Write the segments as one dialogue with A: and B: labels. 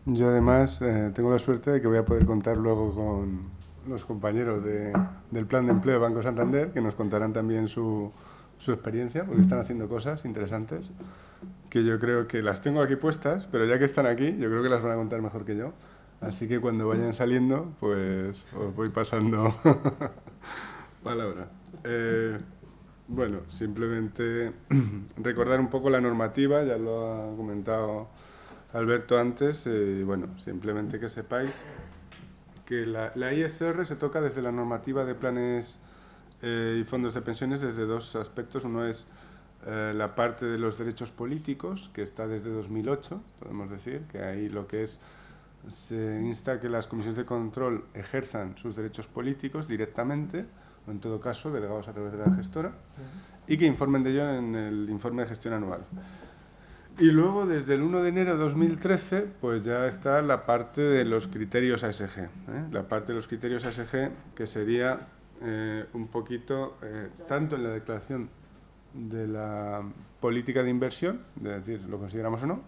A: Yo además tengo la suerte de que voy a poder contar luego con los compañeros del Plan de Empleo de Banco Santander, que nos contarán también su experiencia, porque están haciendo cosas interesantes, que yo creo que las tengo aquí puestas, pero ya que están aquí, yo creo que las van a contar mejor que yo. Así que cuando vayan saliendo, pues os voy pasando palabra. Bueno, simplemente recordar un poco la normativa, ya lo ha comentado Alberto antes, bueno, simplemente que sepáis que la ISR se toca desde la normativa de planes y fondos de pensiones desde dos aspectos. Uno es la parte de los derechos políticos, que está desde 2008, podemos decir, que ahí lo que es, se insta a que las comisiones de control ejerzan sus derechos políticos directamente, o en todo caso delegados a través de la gestora, y que informen de ello en el informe de gestión anual. Y luego, desde el 1 de enero de 2013, pues ya está la parte de los criterios ASG. La parte de los criterios ASG, que sería un poquito, tanto en la declaración de la política de inversión, de decir, lo consideramos o no,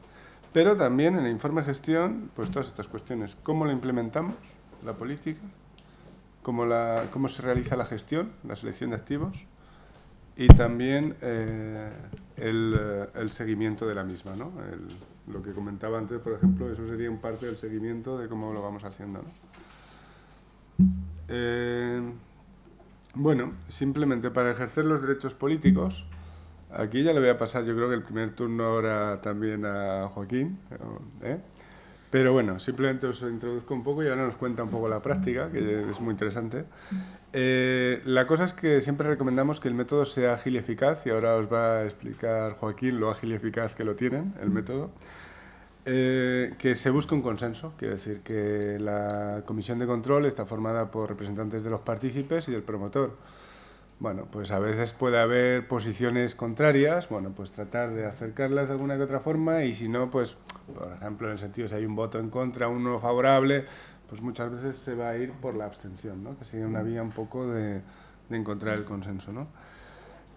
A: pero también en el informe de gestión, pues todas estas cuestiones, cómo la implementamos, la política, cómo se realiza la gestión, la selección de activos, y también el seguimiento de la misma, ¿no? Lo que comentaba antes, por ejemplo, eso sería un parte del seguimiento de cómo lo vamos haciendo, ¿no? Bueno, simplemente para ejercer los derechos políticos, aquí ya le voy a pasar, yo creo que el primer turno ahora también a Joaquín, ¿eh? Pero bueno, simplemente os introduzco un poco y ahora nos cuenta un poco la práctica, que es muy interesante. La cosa es que siempre recomendamos que el método sea ágil y eficaz, y ahora os va a explicar Joaquín lo ágil y eficaz que lo tienen, el método. Que se busque un consenso, quiere decir que la comisión de control está formada por representantes de los partícipes y del promotor. Bueno, pues a veces puede haber posiciones contrarias, bueno, pues tratar de acercarlas de alguna que otra forma, y si no, pues, por ejemplo, en el sentido, si hay un voto en contra, uno favorable, pues muchas veces se va a ir por la abstención, ¿no? Que sería una vía un poco de encontrar el consenso, ¿no?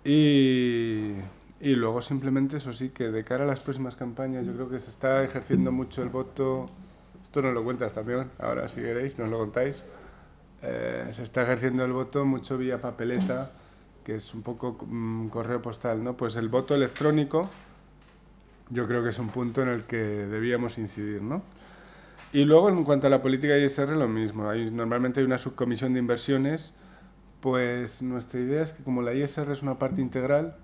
A: Y luego simplemente, eso sí, que de cara a las próximas campañas yo creo que se está ejerciendo mucho el voto, esto nos lo cuentas también, ahora si queréis, nos lo contáis. Se está ejerciendo el voto mucho vía papeleta, que es un poco correo postal, ¿no? Pues el voto electrónico yo creo que es un punto en el que debíamos incidir, ¿no? Y luego, en cuanto a la política ISR, lo mismo. Normalmente hay una subcomisión de inversiones, pues nuestra idea es que como la ISR es una parte integral,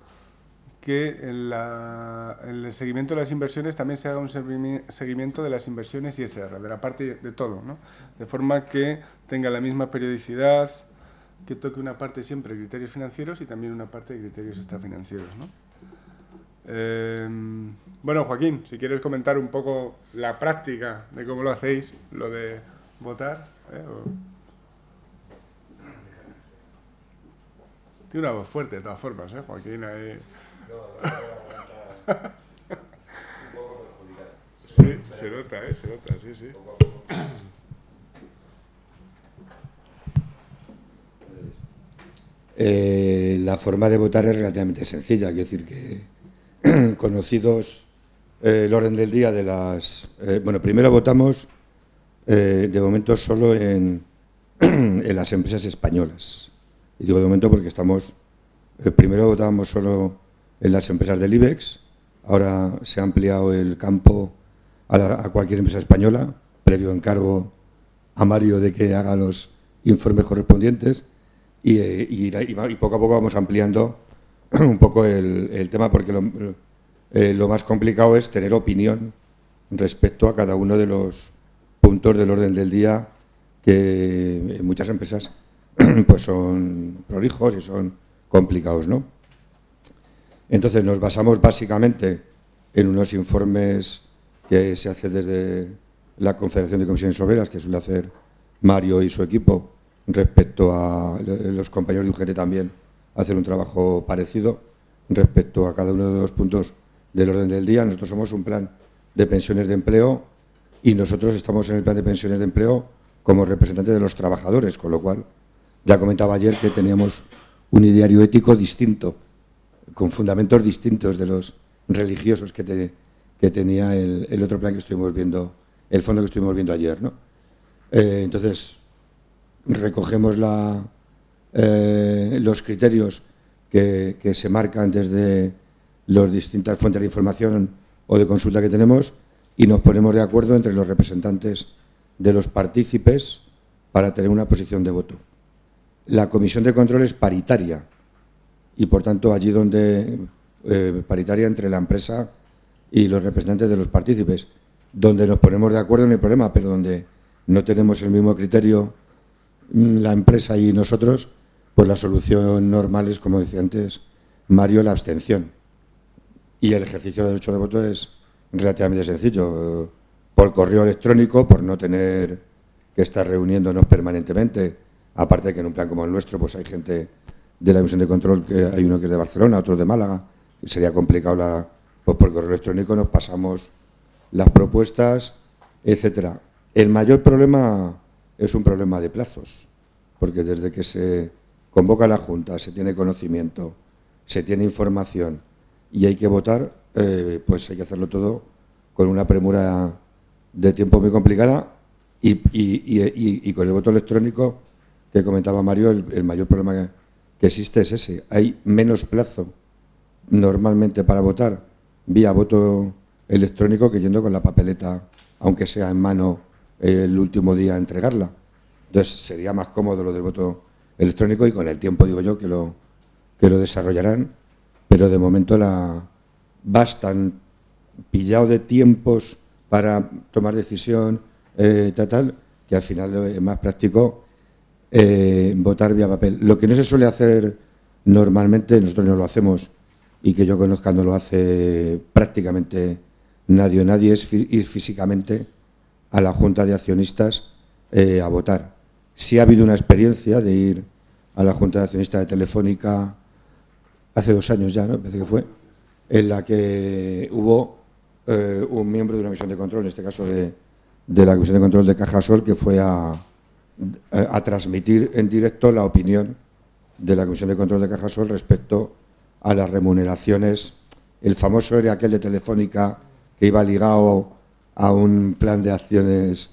A: que en el seguimiento de las inversiones también se haga un seguimiento de las inversiones ISR, de la parte de todo, ¿no? De forma que tenga la misma periodicidad, que toque una parte siempre de criterios financieros y también una parte de criterios extrafinancieros, ¿no? Bueno, Joaquín, si quieres comentar un poco la práctica de cómo lo hacéis, lo de votar. Tiene una voz fuerte, de todas formas, Joaquín. Ahí. Sí, se nota, se nota, sí, sí.
B: La forma de votar es relativamente sencilla, quiero decir que conocidos el orden del día de las... bueno, primero votamos de momento solo en las empresas españolas. Y digo de momento porque estamos... primero votábamos solo en las empresas del IBEX, ahora se ha ampliado el campo a cualquier empresa española, previo encargo a Mario de que haga los informes correspondientes. Y poco a poco vamos ampliando un poco el tema, porque lo más complicado es tener opinión respecto a cada uno de los puntos del orden del día, que en muchas empresas pues son prolijos y son complicados, ¿no? Entonces nos basamos básicamente en unos informes que se hacen desde la Confederación de Comisiones Obreras, que suele hacer Mario y su equipo, respecto a los compañeros de UGT también hacer un trabajo parecido respecto a cada uno de los puntos del orden del día. Nosotros somos un plan de pensiones de empleo y nosotros estamos en el plan de pensiones de empleo como representantes de los trabajadores, con lo cual ya comentaba ayer que teníamos un ideario ético distinto, con fundamentos distintos de los religiosos que tenía el otro plan que estuvimos viendo el fondo que estuvimos viendo ayer, ¿no? Entonces, recogemos los criterios que se marcan desde las distintas fuentes de información o de consulta que tenemos y nos ponemos de acuerdo entre los representantes de los partícipes para tener una posición de voto. La comisión de control es paritaria y, por tanto, allí donde paritaria entre la empresa y los representantes de los partícipes, donde nos ponemos de acuerdo en el problema, pero donde no tenemos el mismo criterio la empresa y nosotros, pues la solución normal es, como decía antes Mario, la abstención. Y el ejercicio del derecho de voto es relativamente sencillo, por correo electrónico, por no tener que estar reuniéndonos permanentemente, aparte de que en un plan como el nuestro pues hay gente de la Comisión de Control, que hay uno que es de Barcelona, otro de Málaga, y sería complicado, pues por correo electrónico nos pasamos las propuestas, etcétera. El mayor problema es un problema de plazos, porque desde que se convoca la Junta, se tiene conocimiento, se tiene información y hay que votar, pues hay que hacerlo todo con una premura de tiempo muy complicada y con el voto electrónico que comentaba Mario, el mayor problema que existe es ese. Hay menos plazo normalmente para votar vía voto electrónico que yendo con la papeleta, aunque sea en mano el último día a entregarla. Entonces sería más cómodo lo del voto electrónico y con el tiempo digo yo que lo desarrollarán, pero de momento bastan pillado de tiempos para tomar decisión tal, que al final es más práctico votar vía papel. Lo que no se suele hacer normalmente, nosotros no lo hacemos y que yo conozca no lo hace prácticamente nadie, es ir físicamente a la Junta de Accionistas a votar. Sí ha habido una experiencia de ir a la Junta de Accionistas de Telefónica hace 2 años ya, ¿no? Parece que fue, en la que hubo un miembro de una comisión de control, en este caso de la Comisión de Control de Cajasol, que fue a transmitir en directo la opinión de la Comisión de Control de Cajasol respecto a las remuneraciones. El famoso era aquel de Telefónica que iba ligado a un plan de acciones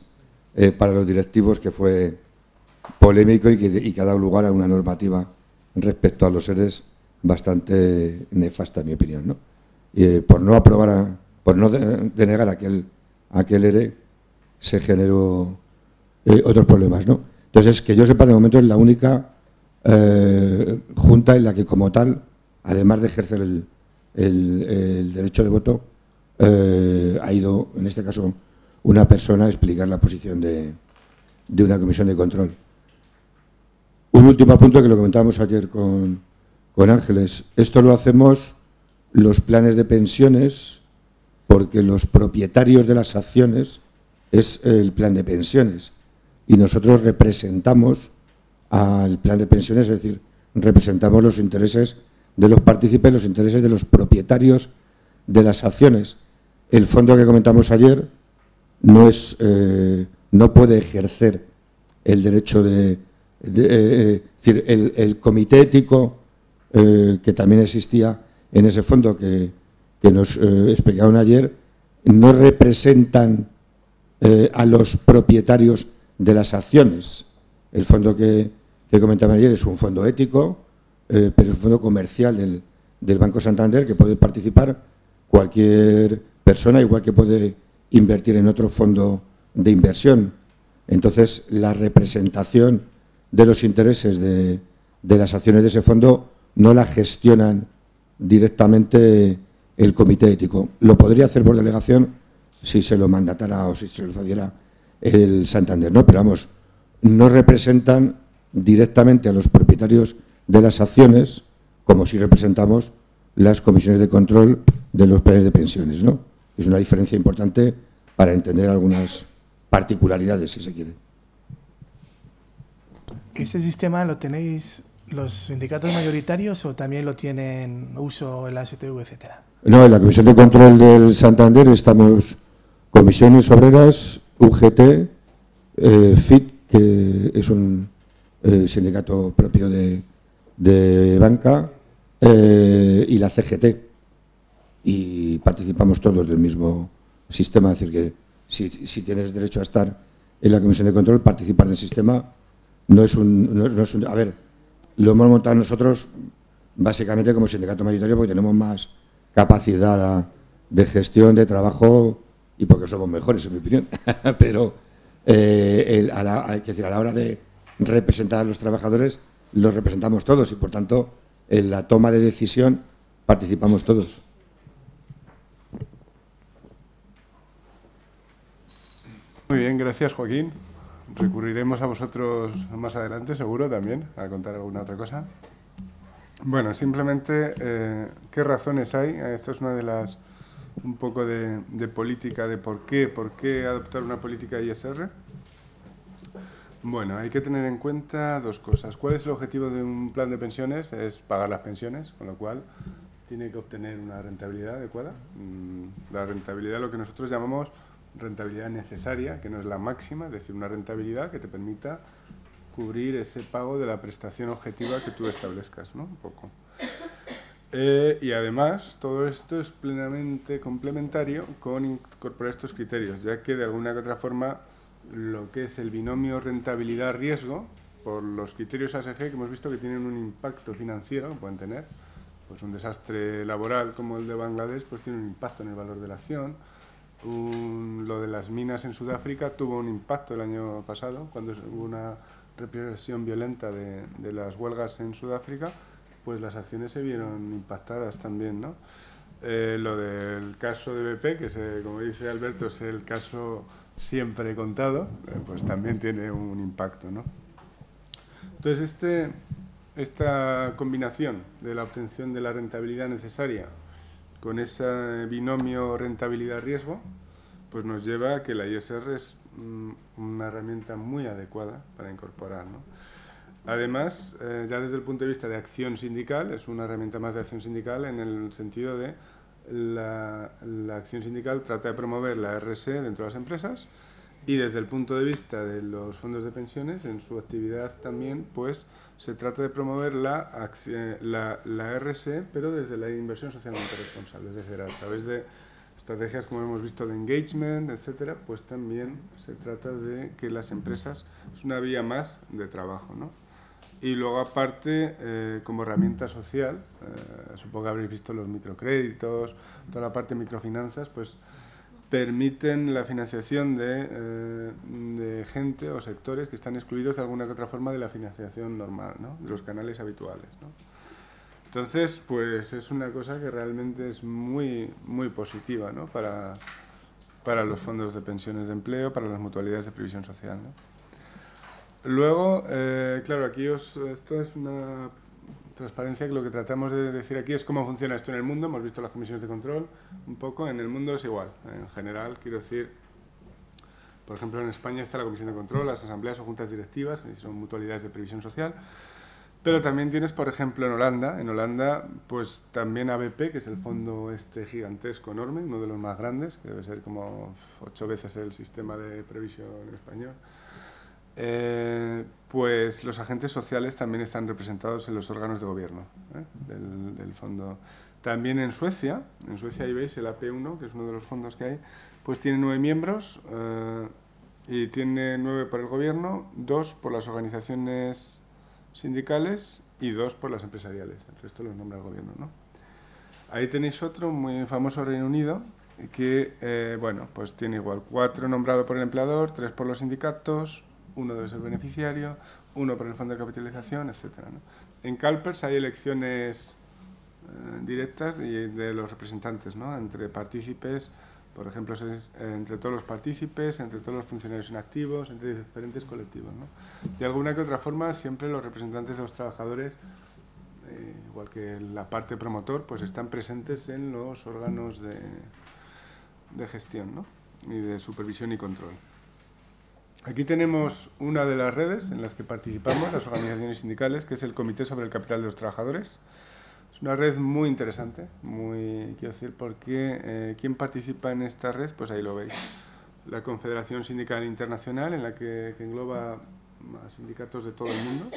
B: para los directivos que fue polémico y que ha dado lugar a una normativa respecto a los ERES bastante nefasta, en mi opinión, ¿no? Por no aprobar, por no denegar aquel ERE, se generó otros problemas, ¿no? Entonces, que yo sepa, de momento es la única junta en la que, como tal, además de ejercer el derecho de voto, ha ido, en este caso, una persona a explicar la posición de una comisión de control. Un último punto que lo comentábamos ayer con Ángeles. Esto lo hacemos los planes de pensiones porque los propietarios de las acciones es el plan de pensiones y nosotros representamos al plan de pensiones, es decir, representamos los intereses de los partícipes, los intereses de los propietarios de las acciones. El fondo que comentamos ayer no puede ejercer el derecho es decir, el comité ético que también existía en ese fondo que nos explicaron ayer, no representan a los propietarios de las acciones. El fondo que comentaban ayer es un fondo ético, pero es un fondo comercial del Banco Santander que puede participar cualquier persona, igual que puede invertir en otro fondo de inversión. Entonces, la representación de los intereses de las acciones de ese fondo no la gestionan directamente el comité ético. Lo podría hacer por delegación si se lo mandatara o si se lo diera el Santander, ¿no? Pero vamos, no representan directamente a los propietarios de las acciones, como si representamos las comisiones de control de los planes de pensiones, ¿no? Es una diferencia importante para entender algunas particularidades, si se quiere.
C: ¿Ese sistema lo tenéis los sindicatos mayoritarios o también lo tienen uso en la STV, etcétera?
B: No, en la Comisión de Control del Santander estamos comisiones obreras, UGT, FIT, que es un sindicato propio de banca, y la CGT. Y participamos todos del mismo sistema, es decir, que si tienes derecho a estar en la comisión de control, participar del sistema. No es un... A ver, lo hemos montado nosotros básicamente como sindicato mayoritario porque tenemos más capacidad de gestión, de trabajo y porque somos mejores, en mi opinión. Pero a la hora de representar a los trabajadores, los representamos todos y, por tanto, en la toma de decisión participamos todos.
A: Muy bien, gracias, Joaquín. Recurriremos a vosotros más adelante, seguro, también, a contar alguna otra cosa. Bueno, simplemente, ¿qué razones hay? Esto es una de las, un poco de política, de por qué adoptar una política ISR. Bueno, hay que tener en cuenta dos cosas. ¿Cuál es el objetivo de un plan de pensiones? Es pagar las pensiones, con lo cual tiene que obtener una rentabilidad adecuada. La rentabilidad, lo que nosotros llamamos rentabilidad necesaria, que no es la máxima, es decir, una rentabilidad que te permita cubrir ese pago de la prestación objetiva que tú establezcas, ¿no? Un poco. Y además, todo esto es plenamente complementario con incorporar estos criterios, ya que de alguna u otra forma lo que es el binomio rentabilidad-riesgo, por los criterios ASG que hemos visto que tienen un impacto financiero, que pueden tener, pues un desastre laboral como el de Bangladesh, pues tiene un impacto en el valor de la acción. Lo de las minas en Sudáfrica tuvo un impacto el año pasado, cuando hubo una represión violenta de las huelgas en Sudáfrica, pues las acciones se vieron impactadas también, ¿no? Lo del caso de BP, que como dice Alberto, es el caso siempre contado, pues también tiene un impacto, ¿no? Entonces, esta combinación de la obtención de la rentabilidad necesaria con ese binomio rentabilidad-riesgo, pues nos lleva a que la ISR es una herramienta muy adecuada para incorporar, ¿no? Además, ya desde el punto de vista de acción sindical, es una herramienta más de acción sindical en el sentido de la acción sindical trata de promover la RSE dentro de las empresas y desde el punto de vista de los fondos de pensiones, en su actividad también, pues se trata de promover la RSE, pero desde la inversión socialmente responsable, es decir, a través de estrategias como hemos visto de engagement, etcétera, pues también se trata de que las empresas es una vía más de trabajo, ¿no? Y luego, aparte, como herramienta social, supongo que habréis visto los microcréditos, toda la parte de microfinanzas, pues permiten la financiación de gente o sectores que están excluidos de alguna u otra forma de la financiación normal, ¿no? De los canales habituales, ¿no? Entonces, pues es una cosa que realmente es muy, muy positiva, ¿no? Para los fondos de pensiones de empleo, para las mutualidades de previsión social, ¿no? Luego, claro, aquí esto es una transparencia que lo que tratamos de decir aquí es cómo funciona esto en el mundo. Hemos visto las comisiones de control un poco, en el mundo es igual. En general, quiero decir, por ejemplo, en España está la comisión de control, las asambleas o juntas directivas, y son mutualidades de previsión social. Pero también tienes, por ejemplo, en Holanda, pues también ABP, que es el fondo gigantesco, enorme, uno de los más grandes, que debe ser como 8 veces el sistema de previsión español. Pues los agentes sociales también están representados en los órganos de gobierno del fondo. También en Suecia ahí veis el AP1, que es uno de los fondos que hay, pues tiene 9 miembros y tiene 9 por el gobierno, 2 por las organizaciones sindicales y 2 por las empresariales. El resto los nombra el gobierno, ¿no? Ahí tenéis otro muy famoso, Reino Unido, que, bueno, pues tiene igual 4 nombrados por el empleador, 3 por los sindicatos, 1 debe ser beneficiario, 1 por el fondo de capitalización, etcétera, ¿no? En CalPERS hay elecciones directas de los representantes, ¿no? Entre partícipes, por ejemplo, entre todos los partícipes, entre todos los funcionarios inactivos, entre diferentes colectivos, ¿no? De alguna que otra forma, siempre los representantes de los trabajadores, igual que la parte promotor, pues están presentes en los órganos de gestión, ¿no? Y de supervisión y control. Aquí tenemos una de las redes en las que participamos, las organizaciones sindicales, que es el Comité sobre el Capital de los Trabajadores. Es una red muy interesante, quiero decir, porque ¿quién participa en esta red? Pues ahí lo veis. La Confederación Sindical Internacional, en la que engloba a sindicatos de todo el mundo.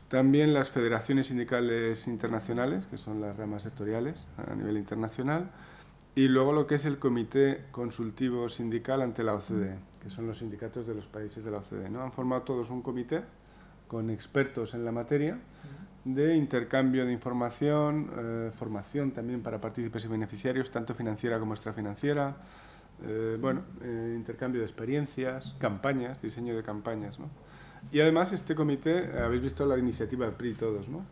A: También las federaciones sindicales internacionales, que son las ramas sectoriales a nivel internacional. Y luego lo que es el Comité Consultivo Sindical ante la OCDE, que son los sindicatos de los países de la OCDE, ¿no? Han formado todos un comité con expertos en la materia de intercambio de información, formación también para partícipes y beneficiarios, tanto financiera como extrafinanciera, intercambio de experiencias, campañas, diseño de campañas, ¿no? Y además este comité, habéis visto la iniciativa del PRI todos, ¿no?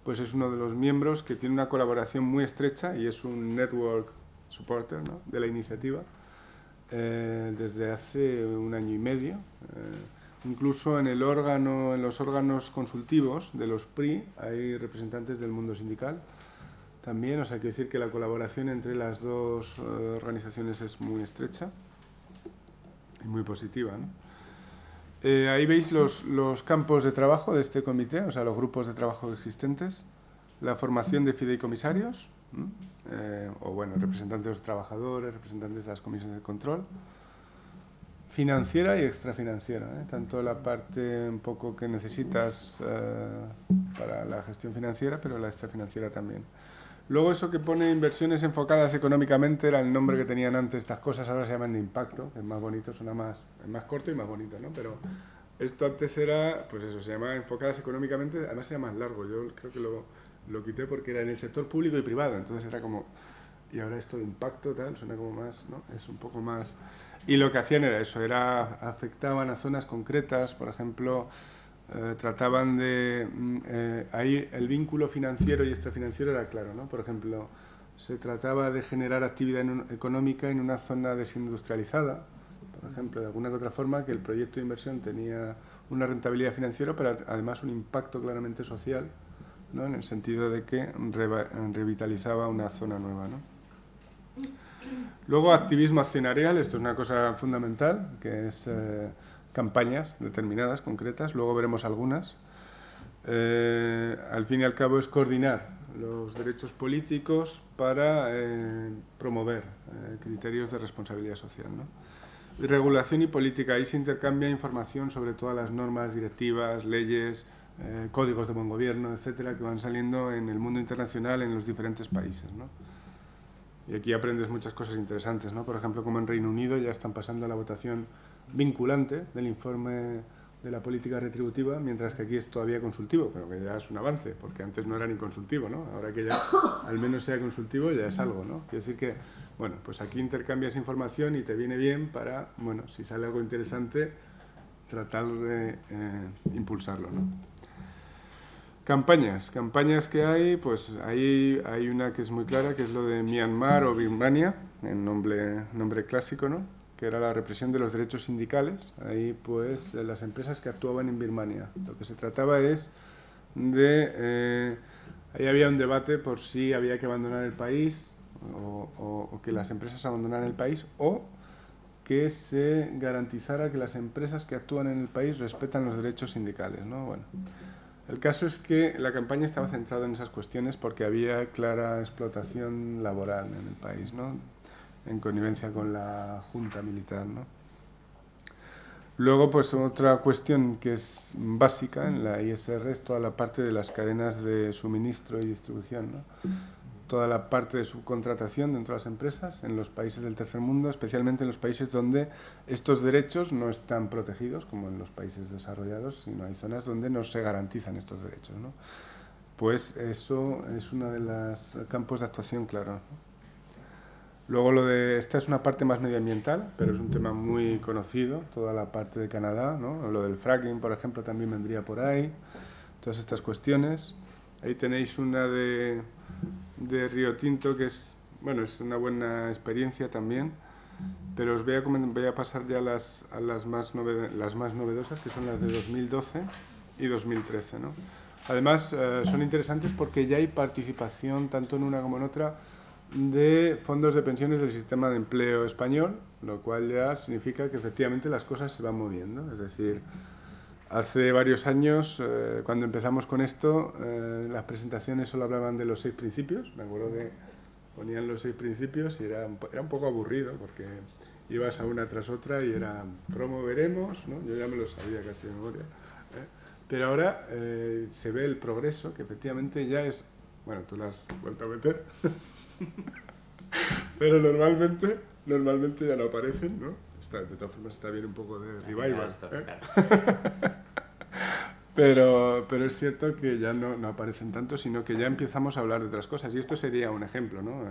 A: Pues es uno de los miembros que tiene una colaboración muy estrecha y es un network supporter, ¿no?, de la iniciativa desde hace 1 año y medio. Incluso en los órganos consultivos de los PRI hay representantes del mundo sindical también, o sea, quiero decir que la colaboración entre las dos organizaciones es muy estrecha y muy positiva, ¿no? Ahí veis los campos de trabajo de este comité, o sea, los grupos de trabajo existentes, la formación de fideicomisarios, representantes de los trabajadores, representantes de las comisiones de control, financiera y extrafinanciera, tanto la parte un poco que necesitas para la gestión financiera, pero la extrafinanciera también. Luego eso que pone inversiones enfocadas económicamente era el nombre que tenían antes estas cosas, ahora se llaman de impacto, que es más bonito, es más corto y más bonito, ¿no? Pero esto antes era, pues eso, se llamaba enfocadas económicamente, además era más largo, yo creo que lo quité porque era en el sector público y privado, entonces era como, y ahora esto de impacto, tal, suena como más, ¿no? Es un poco más... Y lo que hacían era eso, afectaban a zonas concretas, por ejemplo... trataban de... ahí el vínculo financiero y extrafinanciero era claro, ¿no? Por ejemplo, se trataba de generar actividad económica en una zona desindustrializada, por ejemplo, de alguna que otra forma, que el proyecto de inversión tenía una rentabilidad financiera, pero además un impacto claramente social, ¿no?, en el sentido de que revitalizaba una zona nueva, ¿no? Luego, activismo accionarial, esto es una cosa fundamental, que es... campañas determinadas, concretas, luego veremos algunas. Al fin y al cabo es coordinar los derechos políticos para promover criterios de responsabilidad social, ¿no? Y regulación y política, ahí se intercambia información sobre todas las normas, directivas, leyes, códigos de buen gobierno, etcétera, que van saliendo en el mundo internacional en los diferentes países, ¿no? Y aquí aprendes muchas cosas interesantes, ¿no? Por ejemplo, como en Reino Unido ya están pasando a la votación vinculante del informe de la política retributiva, mientras que aquí es todavía consultivo, pero que ya es un avance, porque antes no era ni consultivo, ¿no? Ahora que ya al menos sea consultivo ya es algo, ¿no? Quiere decir que, bueno, pues aquí intercambias información y te viene bien para, bueno, si sale algo interesante, tratar de impulsarlo, ¿no? Campañas que hay, pues ahí hay una que es muy clara, que es lo de Myanmar o Birmania, en nombre clásico, ¿no?, que era la represión de los derechos sindicales. Ahí, pues, las empresas que actuaban en Birmania. Lo que se trataba es de... ahí había un debate por si había que abandonar el país o que las empresas abandonaran el país, o que se garantizara que las empresas que actúan en el país respetan los derechos sindicales, ¿no? Bueno, el caso es que la campaña estaba centrada en esas cuestiones porque había clara explotación laboral en el país, ¿no?, en connivencia con la junta militar, ¿no? Luego, pues otra cuestión que es básica en la ISR es toda la parte de las cadenas de suministro y distribución, ¿no? Toda la parte de subcontratación dentro de las empresas en los países del tercer mundo, especialmente en los países donde estos derechos no están protegidos, como en los países desarrollados, sino hay zonas donde no se garantizan estos derechos, ¿no? Pues eso es uno de los campos de actuación, claro, ¿no? Luego esta es una parte más medioambiental, pero es un tema muy conocido, toda la parte de Canadá, ¿no? Lo del fracking, por ejemplo, también vendría por ahí, todas estas cuestiones. Ahí tenéis una de Río Tinto, que es, bueno, es una buena experiencia también, pero os voy a pasar ya a las más novedosas, que son las de 2012 y 2013, ¿no? Además, son interesantes porque ya hay participación, tanto en una como en otra, de fondos de pensiones del sistema de empleo español, lo cual ya significa que efectivamente las cosas se van moviendo. Es decir, hace varios años, cuando empezamos con esto, las presentaciones solo hablaban de los 6 principios. Me acuerdo que ponían los 6 principios y era un poco aburrido porque ibas a una tras otra y era promoveremos, ¿no? Yo ya me lo sabía casi de memoria, ¿eh? Pero ahora se ve el progreso, que efectivamente ya es... Bueno, tú lo has vuelto a meter. Pero normalmente ya no aparecen, ¿no? De todas formas está bien un poco de revival. Pero es cierto que ya no aparecen tanto, sino que ya empezamos a hablar de otras cosas. Y esto sería un ejemplo, ¿no?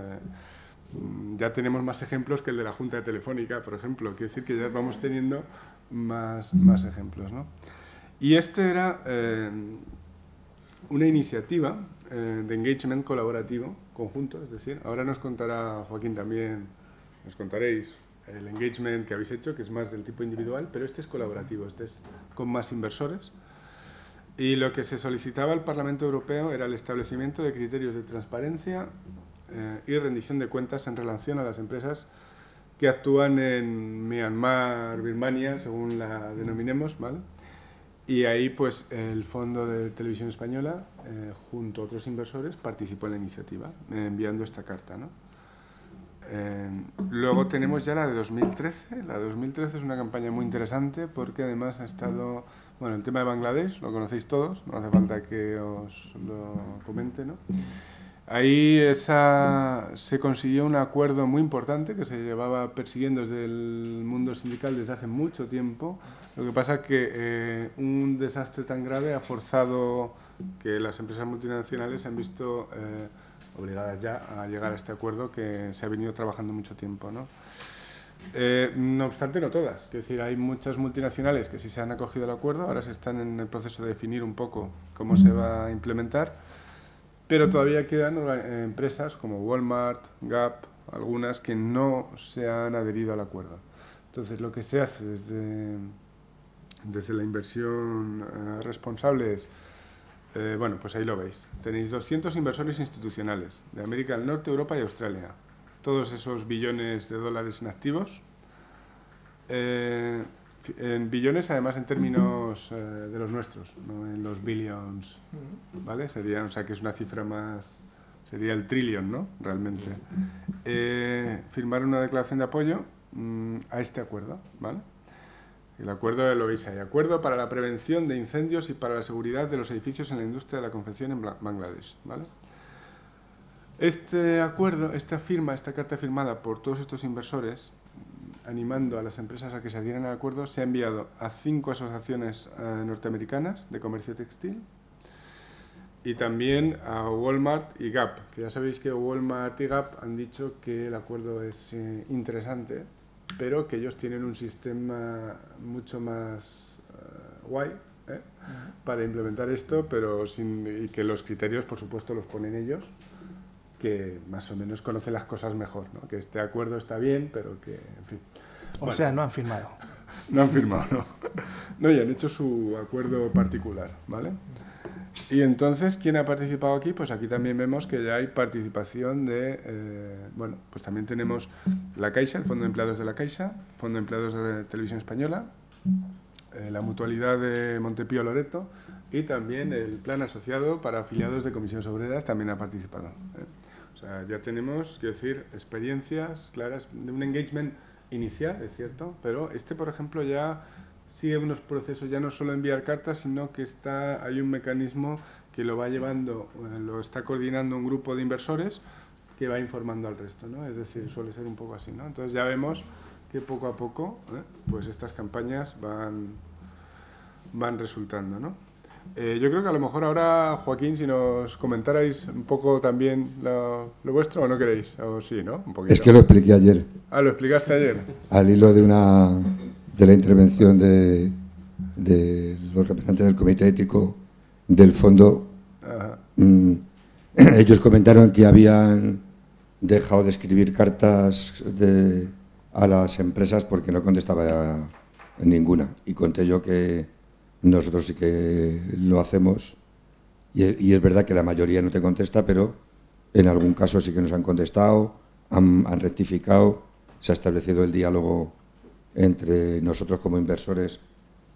A: Ya tenemos más ejemplos que el de la Junta de Telefónica, por ejemplo. Quiere decir que ya vamos teniendo más ejemplos, ¿no? Y este era una iniciativa de engagement colaborativo conjunto, es decir, ahora nos contará Joaquín también, nos contaréis el engagement que habéis hecho, que es más del tipo individual, pero este es colaborativo, este es con más inversores. Y lo que se solicitaba al Parlamento Europeo era el establecimiento de criterios de transparencia y rendición de cuentas en relación a las empresas que actúan en Myanmar, Birmania, según la denominemos, ¿vale? Y ahí, pues, el Fondo de Televisión Española, junto a otros inversores, participó en la iniciativa, enviando esta carta, ¿no? Luego tenemos ya la de 2013. La de 2013 es una campaña muy interesante porque además ha estado... Bueno, el tema de Bangladesh, lo conocéis todos, no hace falta que os lo comente, ¿no? Ahí se consiguió un acuerdo muy importante que se llevaba persiguiendo desde el mundo sindical desde hace mucho tiempo. Lo que pasa es que un desastre tan grave ha forzado que las empresas multinacionales se han visto obligadas ya a llegar a este acuerdo que se ha venido trabajando mucho tiempo, ¿no? No obstante, no todas. Es decir, hay muchas multinacionales que sí se han acogido al acuerdo, ahora se están en el proceso de definir un poco cómo se va a implementar, pero todavía quedan empresas como Walmart, Gap, algunas que no se han adherido al acuerdo. Entonces, lo que se hace desde la inversión responsable es, bueno, pues ahí lo veis. Tenéis 200 inversores institucionales de América del Norte, Europa y Australia. Todos esos billones de dólares en activos. En billones, además, en términos de los nuestros, no en los billions, ¿vale? Sería, o sea, que es una cifra más... Sería el trillion, ¿no? Realmente. Firmar una declaración de apoyo a este acuerdo, ¿vale? El acuerdo lo veis ahí. Acuerdo para la prevención de incendios y para la seguridad de los edificios en la industria de la confección en Bangladesh, ¿vale? Este acuerdo, esta carta firmada por todos estos inversores, animando a las empresas a que se adhieran al acuerdo, se ha enviado a 5 asociaciones norteamericanas de comercio textil y también a Walmart y Gap, que ya sabéis que Walmart y Gap han dicho que el acuerdo es interesante, pero que ellos tienen un sistema mucho más guay para implementar esto, pero y que los criterios, por supuesto, los ponen ellos, que más o menos conocen las cosas mejor, ¿no? Que este acuerdo está bien, pero que, en fin.
C: O sea, no han firmado.
A: No han firmado, no. No, y han hecho su acuerdo particular, ¿vale? Y entonces, ¿quién ha participado aquí? Pues aquí también vemos que ya hay participación de... bueno, pues también tenemos la Caixa, el Fondo de Empleados de la Caixa, Fondo de Empleados de Televisión Española, la Mutualidad de Montepío Loreto y también el Plan Asociado para Afiliados de Comisiones Obreras también ha participado. O sea, ya tenemos, quiero decir, experiencias claras de un engagement inicial, es cierto, pero por ejemplo, ya sigue unos procesos, ya no solo enviar cartas, sino que hay un mecanismo que lo va llevando, lo está coordinando un grupo de inversores que va informando al resto, ¿no? Es decir, suele ser un poco así, ¿no? Entonces ya vemos que poco a poco, pues estas campañas van resultando, ¿no? Yo creo que a lo mejor ahora, Joaquín, si nos comentarais un poco también lo vuestro, ¿o no queréis? O sí, ¿no? Un poquito.
B: Es que lo expliqué ayer.
A: Ah, ¿lo explicaste ayer?
B: Al hilo de la intervención de los representantes del Comité Ético del Fondo. Ajá. Ellos comentaron que habían dejado de escribir cartas a las empresas porque no contestaba ninguna. Y conté yo que nosotros sí que lo hacemos y es verdad que la mayoría no te contesta, pero en algún caso sí que nos han contestado, han rectificado, se ha establecido el diálogo entre nosotros como inversores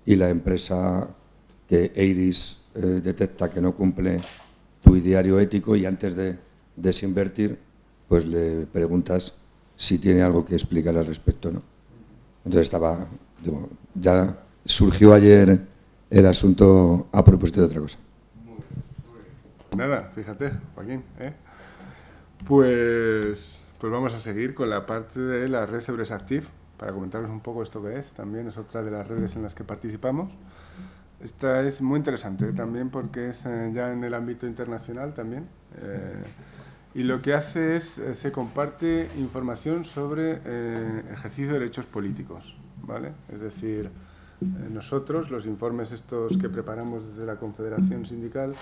B: y la empresa que EIRIS detecta que no cumple tu ideario ético y antes de desinvertir, pues le preguntas si tiene algo que explicar al respecto, ¿no? Entonces ya surgió ayer el asunto a propósito de otra cosa.
A: Muy bien. Nada, fíjate, Joaquín, Pues Pues vamos a seguir con la parte de la red Eures Active, para comentaros un poco esto que es. También es otra de las redes en las que participamos. Esta es muy interesante también porque es ya en el ámbito internacional también. Y lo que hace es, se comparte información sobre ejercicio de derechos políticos, ¿vale? Es decir, nosotros, los informes estos que preparamos desde la Confederación Sindical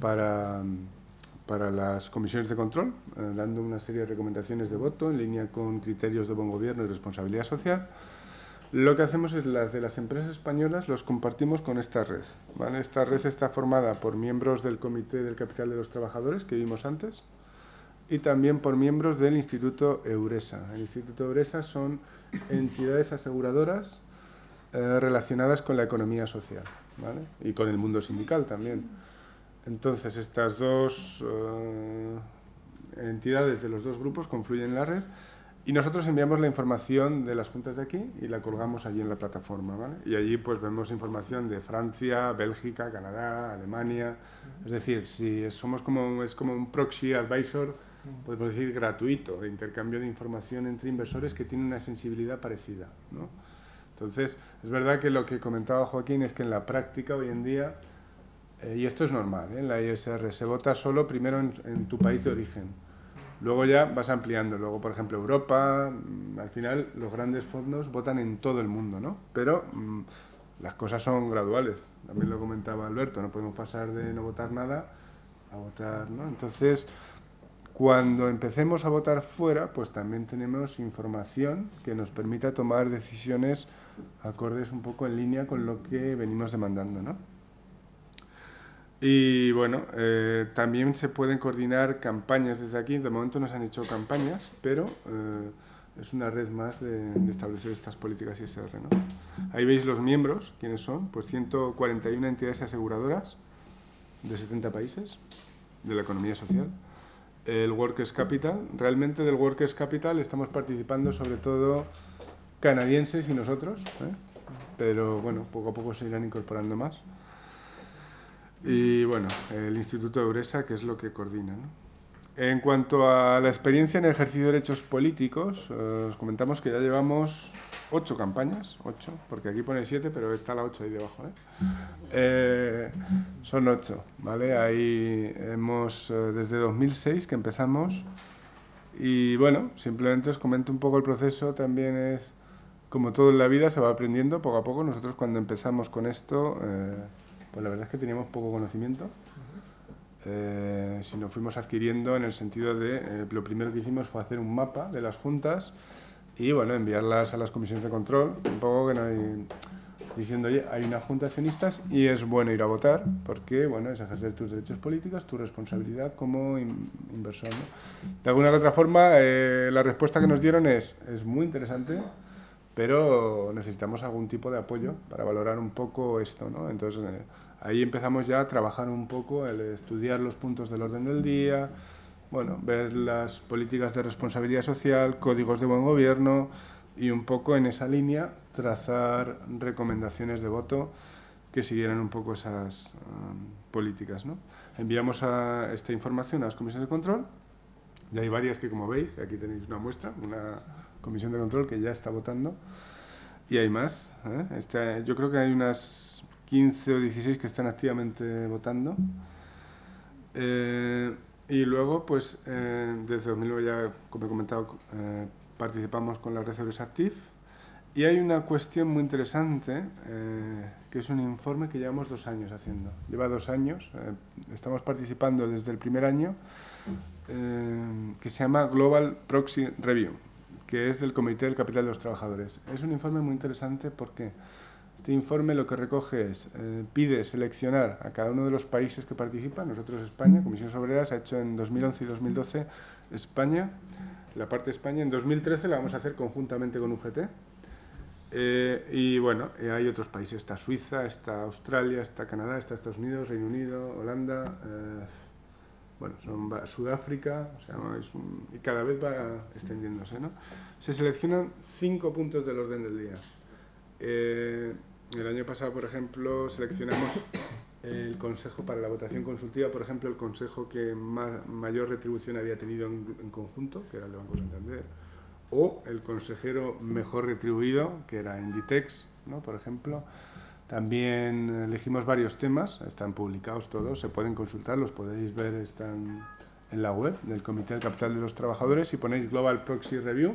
A: para las comisiones de control, dando una serie de recomendaciones de voto en línea con criterios de buen gobierno y responsabilidad social. Lo que hacemos es las de las empresas españolas los compartimos con esta red, ¿vale? Esta red está formada por miembros del Comité del Capital de los Trabajadores, que vimos antes, y también por miembros del Instituto Euresa. El Instituto Euresa son entidades aseguradoras relacionadas con la economía social, ¿vale? Y con el mundo sindical también. Entonces, estas dos entidades de los dos grupos confluyen en la red y nosotros enviamos la información de las juntas de aquí y la colgamos allí en la plataforma, ¿vale? Y allí pues vemos información de Francia, Bélgica, Canadá, Alemania. Es decir, si somos es como un proxy advisor, podemos decir gratuito, de intercambio de información entre inversores que tienen una sensibilidad parecida, ¿no? Entonces, es verdad que lo que comentaba Joaquín es que en la práctica hoy en día, y esto es normal, en la ISR se vota solo primero en tu país de origen. Luego ya vas ampliando. Luego, por ejemplo, Europa, al final los grandes fondos votan en todo el mundo, ¿no? Pero las cosas son graduales. También lo comentaba Alberto, no podemos pasar de no votar nada a votar, ¿no? Entonces, cuando empecemos a votar fuera, pues también tenemos información que nos permita tomar decisiones acordes un poco en línea con lo que venimos demandando, ¿no? Y bueno, también se pueden coordinar campañas desde aquí. De momento no se han hecho campañas, pero es una red más de establecer estas políticas ISR, ¿no? Ahí veis los miembros, ¿quiénes son? Pues 141 entidades aseguradoras de 70 países de la economía social. El Workers' Capital, realmente del Workers' Capital estamos participando sobre todo canadienses y nosotros, pero bueno, poco a poco se irán incorporando más. Y bueno, el Instituto Euresa, que es lo que coordina, ¿no? En cuanto a la experiencia en el ejercicio de derechos políticos, os comentamos que ya llevamos 8 campañas, 8, porque aquí pone 7, pero está la 8 ahí debajo, son 8, ¿vale? Ahí hemos, desde 2006 que empezamos, y bueno, simplemente os comento un poco el proceso. También es, como todo en la vida, se va aprendiendo poco a poco. Nosotros cuando empezamos con esto, pues la verdad es que teníamos poco conocimiento, si lo fuimos adquiriendo en el sentido de, lo primero que hicimos fue hacer un mapa de las juntas y bueno, enviarlas a las comisiones de control, un poco que no hay, diciendo, oye, hay una junta de accionistas y es bueno ir a votar porque, bueno, es ejercer tus derechos políticos, tu responsabilidad como inversor, ¿no? De alguna u otra forma, la respuesta que nos dieron es muy interesante, pero necesitamos algún tipo de apoyo para valorar un poco esto, ¿no? Entonces, ahí empezamos ya a trabajar un poco, el estudiar los puntos del orden del día, bueno, ver las políticas de responsabilidad social, códigos de buen gobierno y un poco en esa línea trazar recomendaciones de voto que siguieran un poco esas políticas, ¿no? Enviamos esta información a las comisiones de control y hay varias que, como veis, aquí tenéis una muestra, una comisión de control que ya está votando y hay más, yo creo que hay unas 15 o 16 que están activamente votando. Y luego, pues, desde 2009 ya, como he comentado, participamos con la red Eures Active. Y hay una cuestión muy interesante, que es un informe que llevamos 2 años haciendo. Lleva 2 años, estamos participando desde el primer año, que se llama Global Proxy Review, que es del Comité del Capital de los Trabajadores. Es un informe muy interesante porque este informe lo que recoge es, pide seleccionar a cada uno de los países que participan. Nosotros, España, Comisiones Obreras, ha hecho en 2011 y 2012 España, la parte de España. En 2013 la vamos a hacer conjuntamente con UGT. Y bueno, hay otros países, está Suiza, está Australia, está Canadá, está Estados Unidos, Reino Unido, Holanda, bueno, Sudáfrica, o sea, y cada vez va extendiéndose, ¿no? Se seleccionan 5 puntos del orden del día. El año pasado, por ejemplo, seleccionamos el consejo para la votación consultiva, por ejemplo, el consejo que mayor retribución había tenido en conjunto, que era el de Banco Santander, o el consejero mejor retribuido, que era Inditex, ¿no? Por ejemplo. También elegimos varios temas, están publicados todos, se pueden consultar, los podéis ver, están en la web del Comité del Capital de los Trabajadores. Si ponéis Global Proxy Review,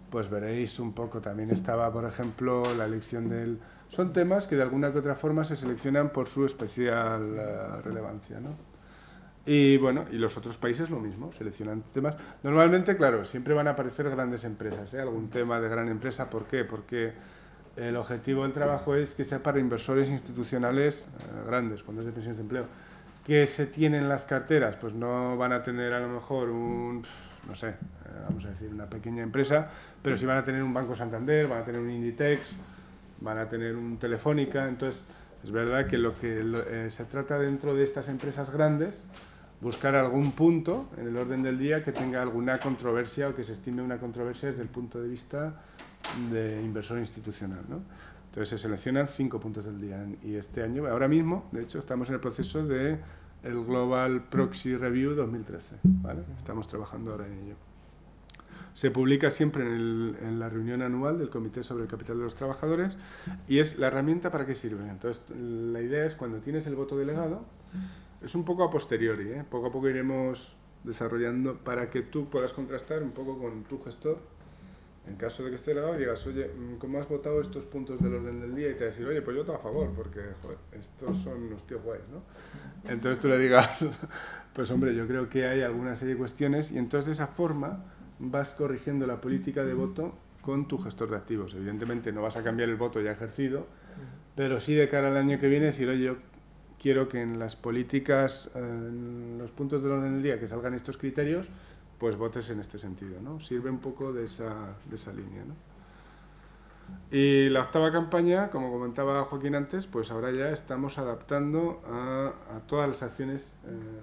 A: pues veréis un poco, también estaba, por ejemplo, la elección del... Son temas que de alguna que otra forma se seleccionan por su especial relevancia, ¿no? Y bueno, y los otros países lo mismo, seleccionan temas. Normalmente, claro, siempre van a aparecer grandes empresas, ¿eh? Algún tema de gran empresa, ¿por qué? Porque el objetivo del trabajo es que sea para inversores institucionales grandes, fondos de pensiones de empleo. ¿Qué se tienen las carteras? Pues no van a tener a lo mejor no sé, vamos a decir una pequeña empresa, pero sí van a tener un Banco Santander, van a tener un Inditex, van a tener un Telefónica. Entonces, es verdad que se trata dentro de estas empresas grandes, buscar algún punto en el orden del día que tenga alguna controversia o que se estime una controversia desde el punto de vista de inversor institucional, ¿no? Entonces se seleccionan 5 puntos del día y este año, ahora mismo, de hecho, estamos en el proceso de el Global Proxy Review 2013, ¿vale? Estamos trabajando ahora en ello. Se publica siempre en la reunión anual del Comité sobre el Capital de los Trabajadores y es la herramienta para qué sirve. Entonces, la idea es cuando tienes el voto delegado, es un poco a posteriori, ¿eh? Poco a poco iremos desarrollando para que tú puedas contrastar un poco con tu gestor. En caso de que esté delegado, digas, oye, ¿cómo has votado estos puntos del orden del día? Y te va a decir, oye, pues yo estoy a favor, porque, joder, estos son unos tíos guays, ¿no? Entonces tú le digas, pues hombre, yo creo que hay alguna serie de cuestiones, y entonces de esa forma vas corrigiendo la política de voto con tu gestor de activos. Evidentemente no vas a cambiar el voto ya ejercido, pero sí de cara al año que viene decir, oye, yo quiero que en las políticas, en los puntos del orden del día que salgan estos criterios, pues votes en este sentido, ¿no? Sirve un poco de esa línea, ¿no? Y la octava campaña, como comentaba Joaquín antes, pues ahora ya estamos adaptando a todas las acciones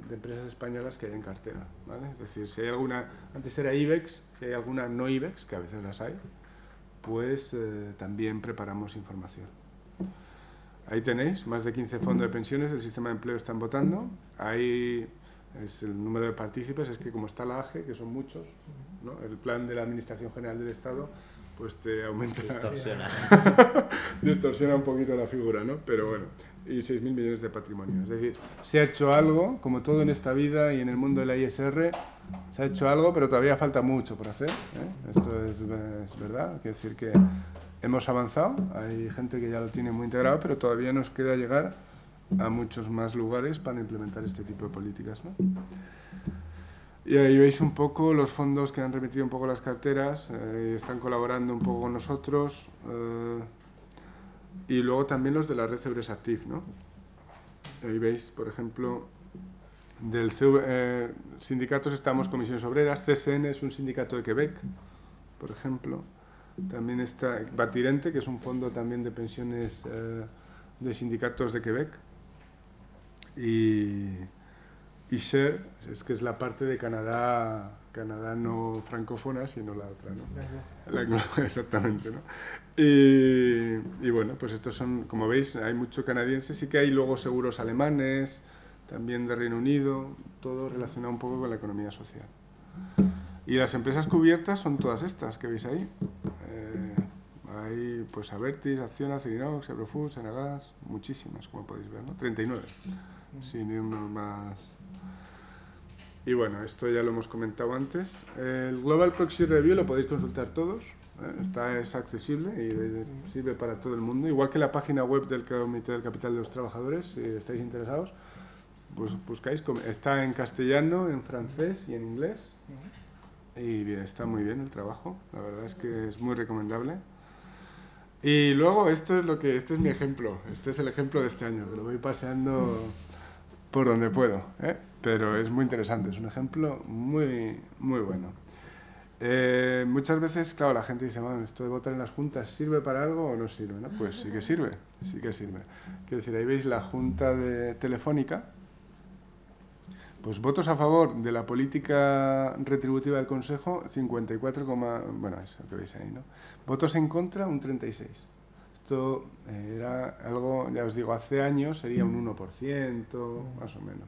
A: de empresas españolas que hay en cartera, ¿vale? Es decir, si hay alguna, antes era IBEX, si hay alguna no IBEX, que a veces las hay, pues también preparamos información. Ahí tenéis, más de 15 fondos de pensiones del sistema de empleo están votando. Ahí es el número de partícipes, es que como está la AGE, que son muchos, ¿no? El plan de la Administración General del Estado, pues te aumenta, distorsiona un poquito la figura, ¿no? Pero bueno, y 6.000 millones de patrimonio. Es decir, se ha hecho algo, como todo en esta vida y en el mundo de la ISR, se ha hecho algo, pero todavía falta mucho por hacer, ¿eh? Esto es verdad, quiere decir que hemos avanzado, hay gente que ya lo tiene muy integrado, pero todavía nos queda llegar a muchos más lugares para implementar este tipo de políticas, ¿no? Y ahí veis un poco los fondos que han remitido un poco las carteras, están colaborando un poco con nosotros, y luego también los de la red Eures Active, ¿no? Ahí veis, por ejemplo, del sindicatos estamos Comisiones Obreras, CSN es un sindicato de Quebec, por ejemplo. También está Batirente, que es un fondo también de pensiones de sindicatos de Quebec. Y Share, es que es la parte de Canadá no francófona, sino la otra, ¿no? Exactamente, ¿no? Y bueno, pues estos son, como veis, hay mucho canadiense, sí que hay luego seguros alemanes, también de Reino Unido, todo relacionado un poco con la economía social. Y las empresas cubiertas son todas estas que veis ahí. Hay pues Abertis, Acciona, Acerinox, Eurofoods, Enagas, muchísimas, como podéis ver, ¿no? 39, sin irnos más. Y bueno, esto ya lo hemos comentado antes. El Global Proxy Review lo podéis consultar todos, es accesible y sirve para todo el mundo, igual que la página web del Comité del Capital de los Trabajadores. Si estáis interesados, pues buscáis, está en castellano, en francés y en inglés. Y bien, está muy bien el trabajo, la verdad es que es muy recomendable. Y luego este es mi ejemplo, este es el ejemplo de este año, que lo voy paseando por donde puedo, pero es muy interesante, es un ejemplo muy, muy bueno. Muchas veces, claro, la gente dice, bueno, esto de votar en las juntas, ¿sirve para algo o no sirve? ¿No? Pues sí que sirve, sí que sirve. Quiero decir, ahí veis la junta de Telefónica. Pues votos a favor de la política retributiva del Consejo, 54, bueno, eso que veis ahí, ¿no? Votos en contra, un 36. esto era algo, ya os digo, hace años sería un 1%, más o menos.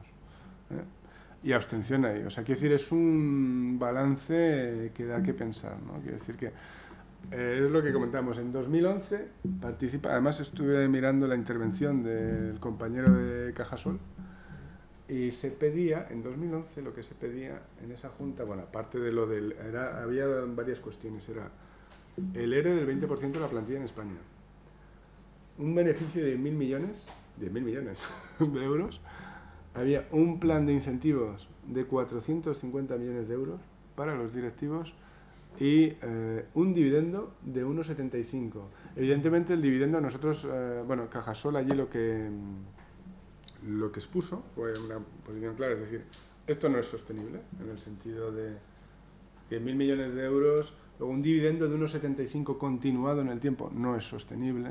A: Y abstención ahí. O sea, quiero decir, es un balance que da que pensar, ¿no? Quiero decir que es lo que comentamos. En 2011 participa, además estuve mirando la intervención del compañero de Cajasol y se pedía, en 2011 lo que se pedía en esa junta, bueno, aparte de lo del... había varias cuestiones, era el ERE del 20% de la plantilla en España, un beneficio de 10.000 millones de euros, había un plan de incentivos de 450 millones de euros para los directivos y un dividendo de 1,75. Evidentemente el dividendo nosotros, bueno, Cajasol allí lo que expuso fue una posición clara, es decir, esto no es sostenible en el sentido de que 1.000 millones de euros, luego un dividendo de 1,75 continuado en el tiempo no es sostenible.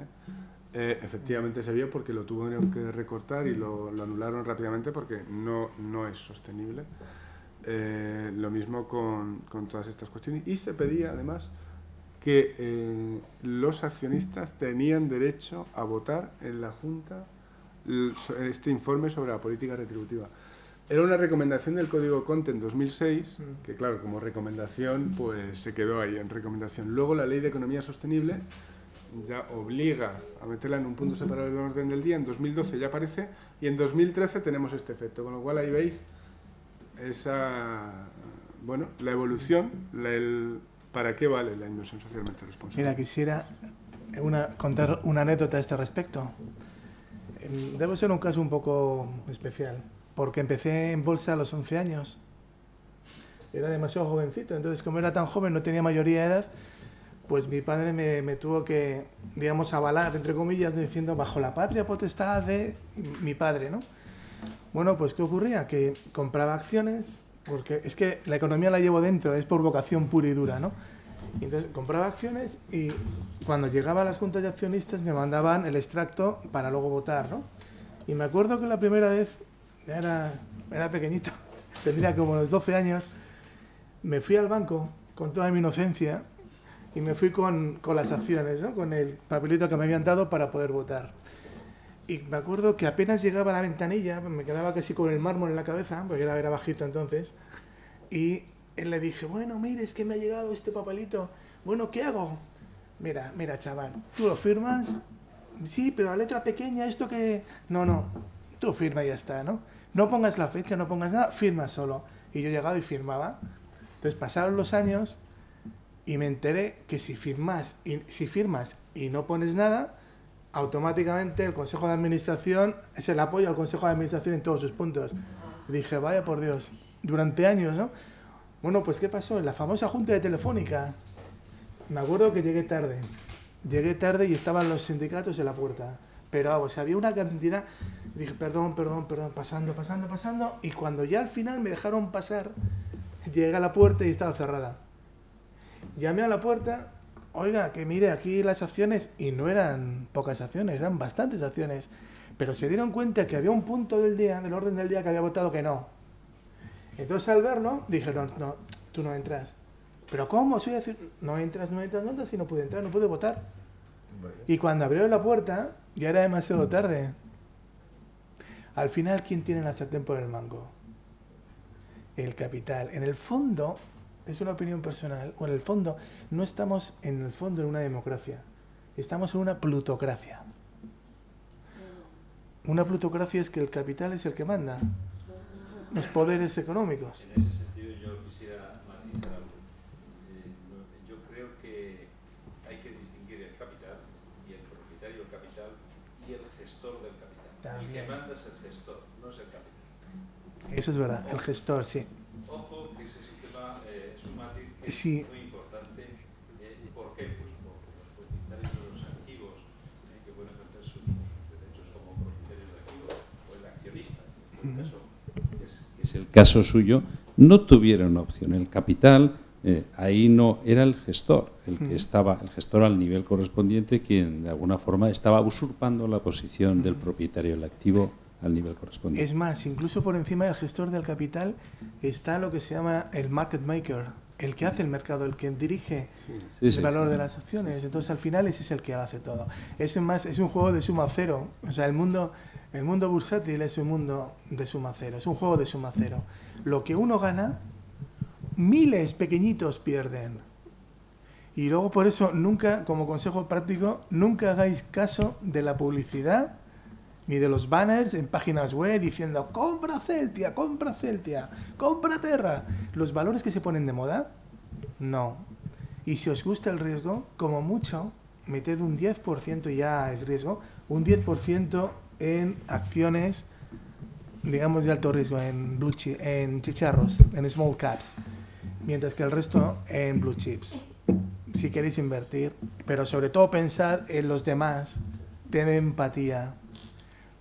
A: Efectivamente se vio porque lo tuvieron que recortar y lo anularon rápidamente porque no es sostenible. Lo mismo con todas estas cuestiones. Y se pedía además que los accionistas tenían derecho a votar en la Junta este informe sobre la política retributiva. Era una recomendación del Código Conte en 2006, que claro, como recomendación pues se quedó ahí en recomendación. Luego la Ley de Economía Sostenible ya obliga a meterla en un punto separado del orden del día, en 2012 ya aparece y en 2013 tenemos este efecto, con lo cual ahí veis esa, bueno, la evolución, para qué vale la inversión socialmente responsable.
C: Mira, quisiera contar una anécdota a este respecto. Debo ser un caso un poco especial, porque empecé en bolsa a los 11 años. Era demasiado jovencito, entonces como era tan joven, no tenía mayoría de edad, pues mi padre me tuvo que, digamos, avalar, entre comillas, diciendo, bajo la patria potestad de mi padre, ¿no? Bueno, pues ¿qué ocurría? Que compraba acciones, porque es que la economía la llevo dentro, es por vocación pura y dura, ¿no? Y entonces compraba acciones y cuando llegaba a las juntas de accionistas me mandaban el extracto para luego votar, ¿no? Y me acuerdo que la primera vez, era pequeñito, tendría como los 12 años, me fui al banco con toda mi inocencia y me fui con las acciones, ¿no? Con el papelito que me habían dado para poder votar. Y me acuerdo que apenas llegaba a la ventanilla, me quedaba casi con el mármol en la cabeza, porque era bajito entonces, y le dije, bueno, mire, es que me ha llegado este papelito, bueno, ¿qué hago? Mira, chaval, ¿tú lo firmas? Sí, pero la letra pequeña, esto que... No, tú firma y ya está, ¿no? No pongas la fecha, no pongas nada, firma solo. Y yo llegaba y firmaba. Entonces pasaron los años y me enteré que si firmas y no pones nada, automáticamente el Consejo de Administración es el apoyo al Consejo de Administración en todos sus puntos. Y dije, vaya por Dios, durante años, ¿no? Bueno, pues ¿qué pasó? En la famosa junta de Telefónica, me acuerdo que llegué tarde y estaban los sindicatos en la puerta. Pero vamos, había una cantidad, dije, perdón, pasando, y cuando ya al final me dejaron pasar, llegué a la puerta y estaba cerrada. Llamé a la puerta, oiga, que mire, aquí las acciones, y no eran pocas acciones, eran bastantes acciones, pero se dieron cuenta que había un punto del orden del día que había votado que no. Entonces al verlo, dije, no, tú no entras. ¿Pero cómo? Soy decir, no entras, si no pude entrar, no pude votar. Y cuando abrieron la puerta, ya era demasiado tarde. Al final, ¿quién tiene la sartén por el mango? El capital. En el fondo, es una opinión personal, o en el fondo, no estamos en el fondo en una democracia, estamos en una plutocracia. Una plutocracia es que el capital es el que manda, los poderes económicos.
D: En ese sentido yo quisiera matizar algo. Yo creo que hay que distinguir el capital y el propietario del capital y el gestor del capital.
C: También.
D: El que manda es el gestor, no es el capital.
C: Eso es verdad, el gestor, sí.
D: Ojo, que ese sistema es un matiz que
C: Sí.
D: es muy importante. ¿Por qué? Pues porque los propietarios de los activos que pueden ejercer sus derechos como propietarios de activos o el accionista, en este caso, que es el caso suyo, no tuvieron opción. El capital, ahí no era el gestor, el que estaba, el gestor al nivel correspondiente, quien de alguna forma estaba usurpando la posición del propietario del activo al nivel correspondiente.
C: Es más, incluso por encima del gestor del capital está lo que se llama el market maker, el que hace el mercado, el que dirige
B: Sí, sí.
C: el valor de las acciones. Entonces, al final, ese es el que hace todo. Es un juego de suma cero. O sea, el mundo bursátil es un mundo de suma cero. Es un juego de suma cero. Lo que uno gana, miles pequeñitos pierden. Y luego, por eso, nunca, como consejo práctico, nunca hagáis caso de la publicidad ni de los banners en páginas web diciendo compra Celtia, compra Celtia, compra Terra. Los valores que se ponen de moda, no. Y si os gusta el riesgo, como mucho, meted un 10%, ya es riesgo, un 10% en acciones, digamos, de alto riesgo, en chicharros, en small caps, mientras que el resto en blue chips, si queréis invertir. Pero sobre todo pensad en los demás, tened empatía.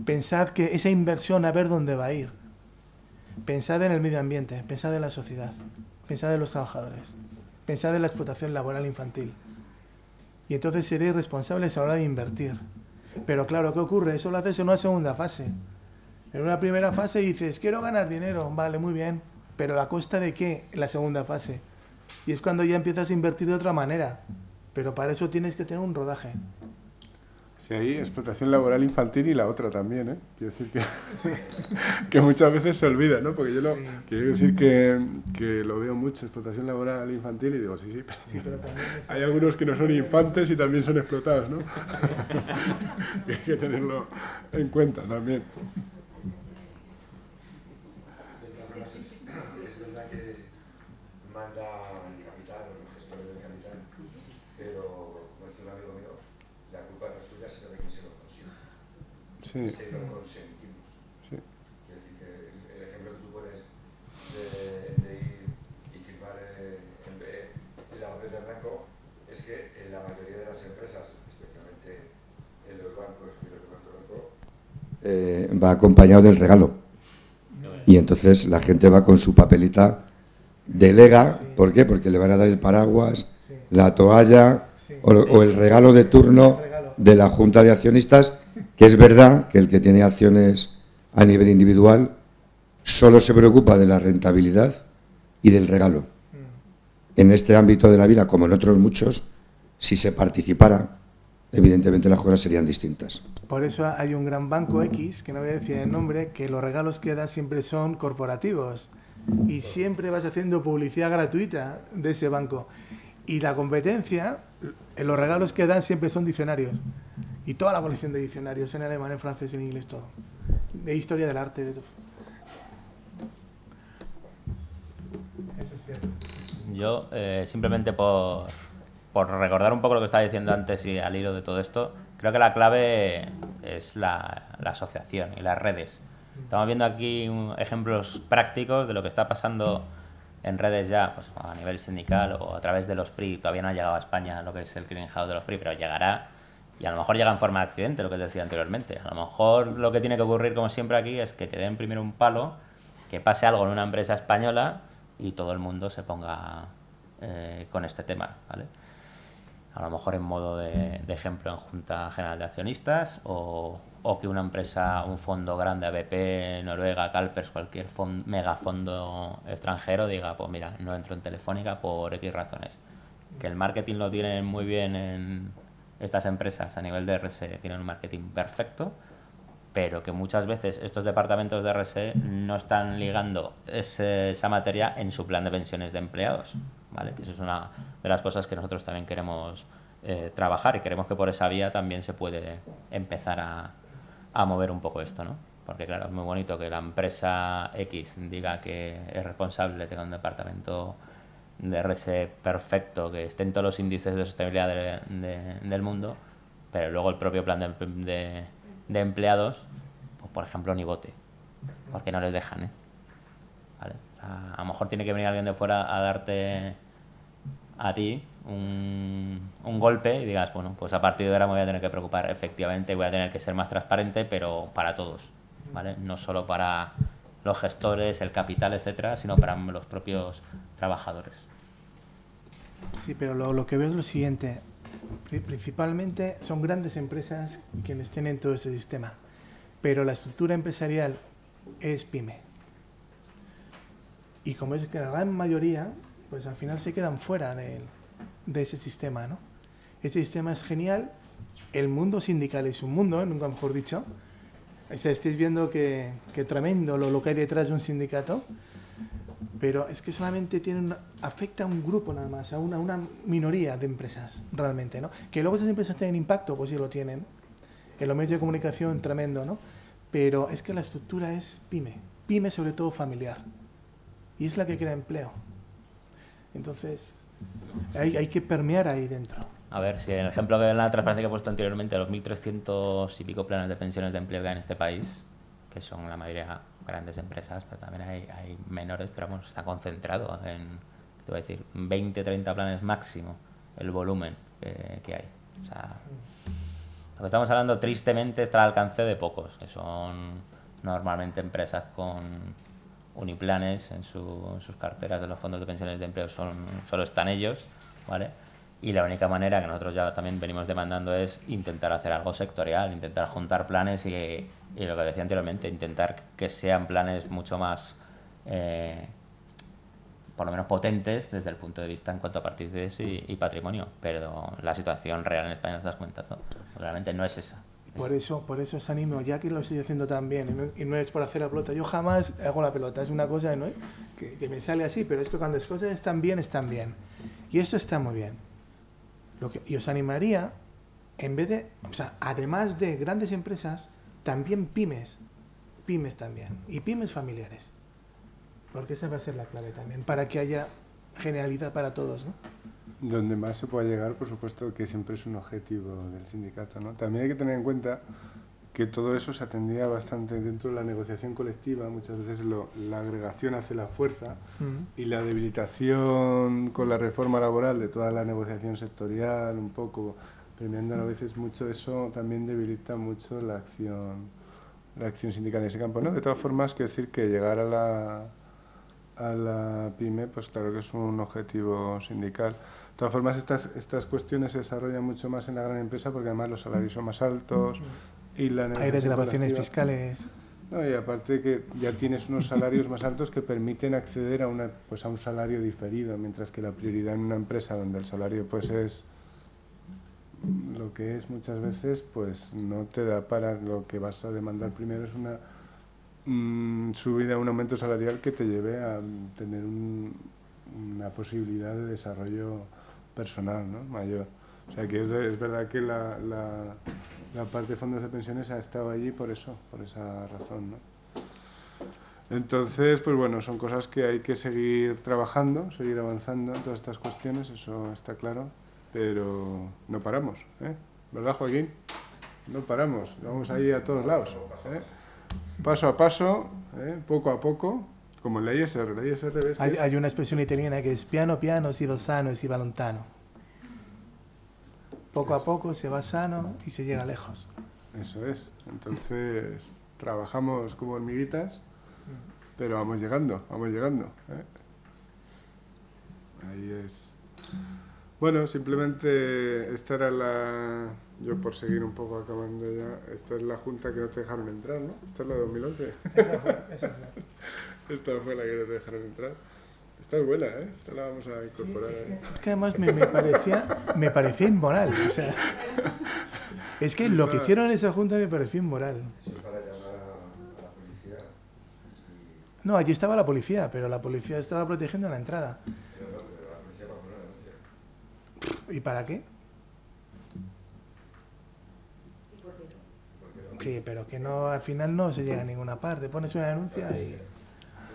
C: Pensad que esa inversión a ver dónde va a ir. Pensad en el medio ambiente, pensad en la sociedad, pensad en los trabajadores, pensad en la explotación laboral infantil. Y entonces seréis responsables a la hora de invertir. Pero claro, ¿qué ocurre? Eso lo haces en una segunda fase. En una primera fase dices, quiero ganar dinero, vale, muy bien. Pero ¿a costa de qué? En la segunda fase. Y es cuando ya empiezas a invertir de otra manera. Pero para eso tienes que tener un rodaje.
A: Sí, hay explotación laboral infantil y la otra también, ¿eh? Quiero decir que, que muchas veces se olvida, ¿no? Porque yo quiero decir que lo veo mucho, explotación laboral infantil, y digo, sí, pero
C: también
A: hay algunos que no son infantes y también son explotados, ¿no? Hay que tenerlo en cuenta también.
B: Es verdad que manda el capital o los gestores del capital, pero, como decía un amigo mío, la culpa no es suya, sino de quien se lo consigue.
A: Sí.
B: Se lo consentimos.
A: Sí.
B: Quiero decir que el ejemplo que tú pones de ir y firmar en la papel del blanco es que en la mayoría de las empresas, especialmente en los bancos, va acompañado del regalo. Y entonces la gente va con su papelita, delega, ¿por qué? Porque le van a dar el paraguas, la toalla o el regalo de turno de la Junta de Accionistas, que es verdad que el que tiene acciones a nivel individual solo se preocupa de la rentabilidad y del regalo. En este ámbito de la vida, como en otros muchos, si se participara, evidentemente las cosas serían distintas.
C: Por eso hay un gran banco X, que no voy a decir el nombre, que los regalos que da siempre son corporativos. Y siempre vas haciendo publicidad gratuita de ese banco. Y la competencia, los regalos que dan siempre son diccionarios. Y toda la colección de diccionarios, en alemán, en francés, en inglés, todo. De historia del arte, de todo. Eso es cierto.
E: Yo, simplemente por recordar un poco lo que estaba diciendo antes y al hilo de todo esto, creo que la clave es la asociación y las redes. Estamos viendo aquí ejemplos prácticos de lo que está pasando en redes ya, pues a nivel sindical o a través de los PRI. Todavía no ha llegado a España lo que es el clearing house de los PRI, pero llegará, y a lo mejor llega en forma de accidente, lo que te decía anteriormente. A lo mejor lo que tiene que ocurrir, como siempre aquí, es que te den primero un palo, que pase algo en una empresa española y todo el mundo se ponga con este tema, ¿vale? A lo mejor en modo de ejemplo en Junta General de Accionistas, o que una empresa, un fondo grande, ABP, Noruega, Calpers, cualquier megafondo extranjero diga, pues mira, no entro en Telefónica por X razones. Que el marketing lo tienen muy bien en estas empresas a nivel de RSE, tienen un marketing perfecto, pero que muchas veces estos departamentos de RSE no están ligando esa materia en su plan de pensiones de empleados, ¿vale? Que eso es una de las cosas que nosotros también queremos trabajar, y queremos que por esa vía también se puede empezar a mover un poco esto, ¿no? Porque claro, es muy bonito que la empresa X diga que es responsable, tenga un departamento de RSE perfecto, que esté en todos los índices de sostenibilidad del mundo, pero luego el propio plan de empleados, pues por ejemplo, ni vote, porque no les dejan, ¿eh? ¿Vale? O sea, a lo mejor tiene que venir alguien de fuera a darte a ti un golpe y digas, bueno, pues a partir de ahora me voy a tener que preocupar, efectivamente voy a tener que ser más transparente, pero para todos, ¿vale? No solo para los gestores, el capital, etcétera, sino para los propios trabajadores.
C: Sí, pero lo que veo es lo siguiente. Principalmente son grandes empresas quienes tienen todo ese sistema, pero la estructura empresarial es pyme. Y como es que la gran mayoría pues al final se quedan fuera de ese sistema, ¿no? Ese sistema es genial, el mundo sindical es un mundo, nunca mejor dicho. O sea, estáis viendo que tremendo lo que hay detrás de un sindicato, pero es que solamente afecta a un grupo nada más, a una minoría de empresas, realmente, ¿no? Que luego esas empresas tienen impacto, pues sí lo tienen. En los medios de comunicación, tremendo, ¿no? Pero es que la estructura es pyme sobre todo familiar. Y es la que crea empleo. Entonces, hay que permear ahí dentro.
E: A ver, si en el ejemplo de la transparencia que he puesto anteriormente, los 1.300 y pico planes de pensiones de empleo que hay en este país, que son la mayoría grandes empresas, pero también hay menores, pero vamos, está concentrado en, te voy a decir, 20, 30 planes máximo, el volumen que hay. O sea, lo que estamos hablando tristemente está al alcance de pocos, que son normalmente empresas con uniplanes en sus carteras de los fondos de pensiones de empleo, solo están ellos, ¿vale? Y la única manera que nosotros ya también venimos demandando es intentar hacer algo sectorial, intentar juntar planes y lo que decía anteriormente, intentar que sean planes mucho más, por lo menos potentes desde el punto de vista en cuanto a partidez y patrimonio. Pero la situación real en España, nos das cuenta, ¿no? Realmente no es esa.
C: Por eso os animo, ya que lo estoy haciendo tan bien, y no es por hacer la pelota. Yo jamás hago la pelota, es una cosa, ¿no?, que me sale así, pero es que cuando las cosas están bien, están bien. Y esto está muy bien. Y os animaría, en vez de, o sea, además de grandes empresas, también pymes también, y pymes familiares, porque esa va a ser la clave también, para que haya genialidad para todos, ¿no?
A: Donde más se pueda llegar, por supuesto, que siempre es un objetivo del sindicato, ¿no? También hay que tener en cuenta que todo eso se atendía bastante dentro de la negociación colectiva. Muchas veces la agregación hace la fuerza y la debilitación con la reforma laboral de toda la negociación sectorial, un poco premiando a veces mucho eso, también debilita mucho la acción sindical en ese campo, ¿no? De todas formas, quiero decir que llegar a la pyme, pues claro que es un objetivo sindical. De todas formas, estas cuestiones se desarrollan mucho más en la gran empresa porque además los salarios son más altos y la
C: hay desgravaciones fiscales.
A: No, y aparte que ya tienes unos salarios más altos que permiten acceder a un salario diferido, mientras que la prioridad en una empresa donde el salario pues es lo que es muchas veces, pues no te da para lo que vas a demandar primero, es una subida, un aumento salarial que te lleve a tener una posibilidad de desarrollo personal, ¿no?, mayor. O sea que es verdad que la parte de fondos de pensiones ha estado allí por esa razón, ¿no? Entonces, pues bueno, son cosas que hay que seguir trabajando, seguir avanzando en todas estas cuestiones, eso está claro, pero no paramos, ¿eh? ¿Verdad, Joaquín? No paramos, vamos ahí a todos lados, ¿eh? Paso a paso, poco a poco, como en la ISR. La ISR ves que
C: hay una expresión italiana que es piano piano si va sano y si va lontano. Poco a poco se va sano y se llega lejos.
A: Eso es. Entonces, trabajamos como hormiguitas, pero vamos llegando, ¿eh? Ahí es. Bueno, simplemente esta era yo por seguir un poco acabando ya, esta es la junta que no te dejaron entrar, ¿no? Esta es la de 2011. Esta fue la que no te dejaron entrar. Esta es buena, ¿eh? Esta la vamos a incorporar.
C: Sí, es que además me parecía inmoral, o sea, es que lo que hicieron en esa junta me pareció inmoral.
B: Eso es para llamar a la policía.
C: No, allí estaba la policía, pero la policía estaba protegiendo la entrada.
B: Pero la policía va a poner una denuncia.
C: ¿Y para qué?
B: ¿Por qué no?
C: Sí, pero que no, al final no se llega a ninguna parte. Pones una denuncia y...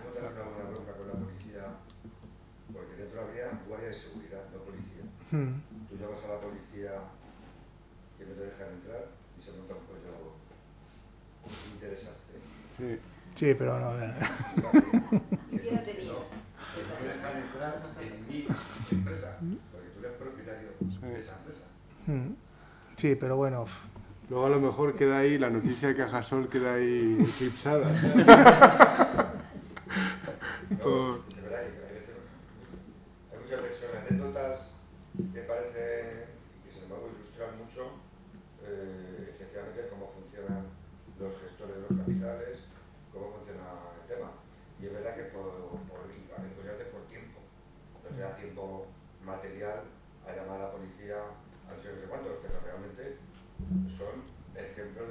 B: ¿Cómo te das una buena bronca con la policía? Porque dentro habría guardia de seguridad, no policía. Tú llamas a la policía que no te dejan entrar y se monta un rollo interesante.
A: Sí.
C: Sí, pero no...
B: ¿Y qué tenías? Que no me dejan entrar en mi empresa, porque tú eres propietario de esa empresa.
C: Sí, pero bueno...
A: Luego a lo mejor queda ahí, la noticia de Cajasol queda ahí eclipsada.
B: Se verá, hay muchas lecciones, anécdotas que parecen que sin embargo ilustran mucho efectivamente cómo funcionan los gestores de los capitales, cómo funciona el tema. Y es verdad que por tiempo. Entonces, tiempo material a llamar a la policía a no sé cuántos, pero realmente son ejemplos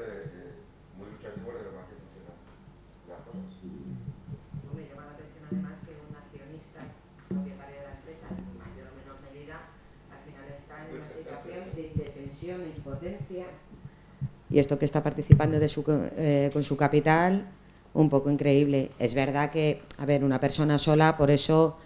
B: muy ilustrativos de lo más que funcionan las cosas.
F: Me llama la atención además que un accionista propietario de la empresa, en mayor o menor medida, al final está en una situación de indefensión e impotencia. Y esto que está participando con su capital, un poco increíble. Es verdad que, a ver, una persona sola, por eso,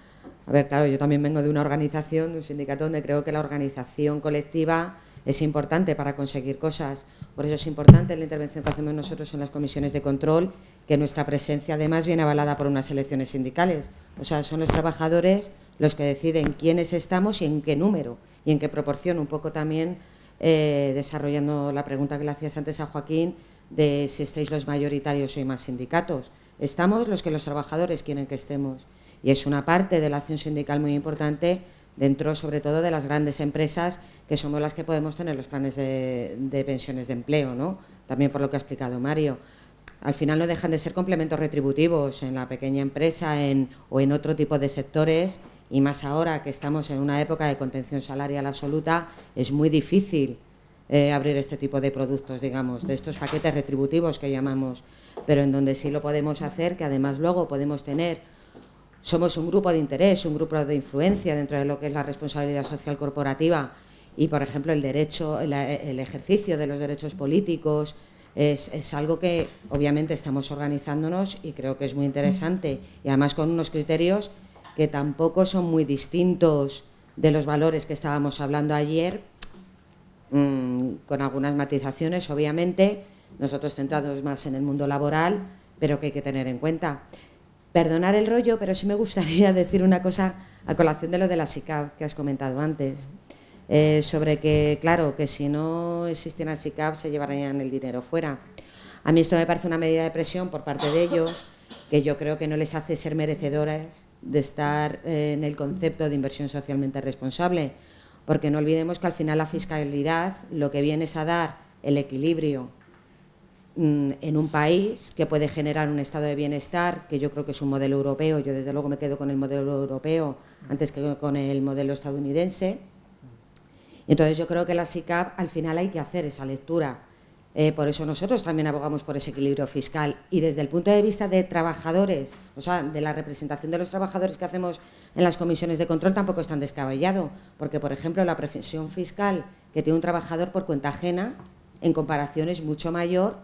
F: a ver, claro, yo también vengo de una organización, de un sindicato donde creo que la organización colectiva es importante para conseguir cosas. Por eso es importante la intervención que hacemos nosotros en las comisiones de control, que nuestra presencia además viene avalada por unas elecciones sindicales. O sea, son los trabajadores los que deciden quiénes estamos y en qué número y en qué proporción. Un poco también desarrollando la pregunta que le hacías antes a Joaquín de si estáis los mayoritarios o hay más sindicatos. Estamos los que los trabajadores quieren que estemos. Y es una parte de la acción sindical muy importante dentro, sobre todo, de las grandes empresas, que somos las que podemos tener los planes de pensiones de empleo, ¿no? También por lo que ha explicado Mario. Al final no dejan de ser complementos retributivos en la pequeña empresa o en otro tipo de sectores, y más ahora que estamos en una época de contención salarial absoluta, es muy difícil abrir este tipo de productos, digamos, de estos paquetes retributivos que llamamos, pero en donde sí lo podemos hacer, que además luego podemos tener. Somos un grupo de interés, un grupo de influencia dentro de lo que es la responsabilidad social corporativa y, por ejemplo, el derecho, el ejercicio de los derechos políticos es algo que obviamente estamos organizándonos y creo que es muy interesante, y además con unos criterios que tampoco son muy distintos de los valores que estábamos hablando ayer, con algunas matizaciones, obviamente, nosotros centrados más en el mundo laboral, pero que hay que tener en cuenta. Perdonar el rollo, pero sí me gustaría decir una cosa a colación de lo de la SICAV que has comentado antes, sobre que, claro, que si no existiera SICAV se llevarían el dinero fuera. A mí esto me parece una medida de presión por parte de ellos que yo creo que no les hace ser merecedoras de estar en el concepto de inversión socialmente responsable, porque no olvidemos que al final la fiscalidad lo que viene es a dar el equilibrio en un país que puede generar un estado de bienestar, que yo creo que es un modelo europeo. Yo desde luego me quedo con el modelo europeo antes que con el modelo estadounidense. Entonces yo creo que la SICAV al final hay que hacer esa lectura. Por eso nosotros también abogamos por ese equilibrio fiscal, y desde el punto de vista de trabajadores, o sea, de la representación de los trabajadores que hacemos en las comisiones de control, tampoco es tan descabellado, porque por ejemplo la presión fiscal que tiene un trabajador por cuenta ajena en comparación es mucho mayor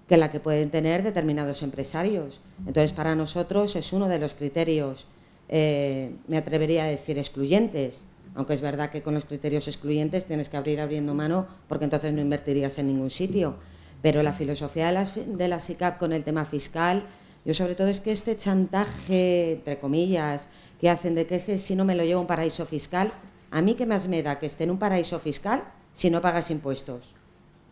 F: que la que pueden tener determinados empresarios. Entonces, para nosotros es uno de los criterios, me atrevería a decir, excluyentes, aunque es verdad que con los criterios excluyentes tienes que abriendo mano, porque entonces no invertirías en ningún sitio. Pero la filosofía de la SICAV con el tema fiscal, yo sobre todo es que este chantaje, entre comillas, que hacen de que si no me lo llevo a un paraíso fiscal, a mí qué más me da que esté en un paraíso fiscal si no pagas impuestos.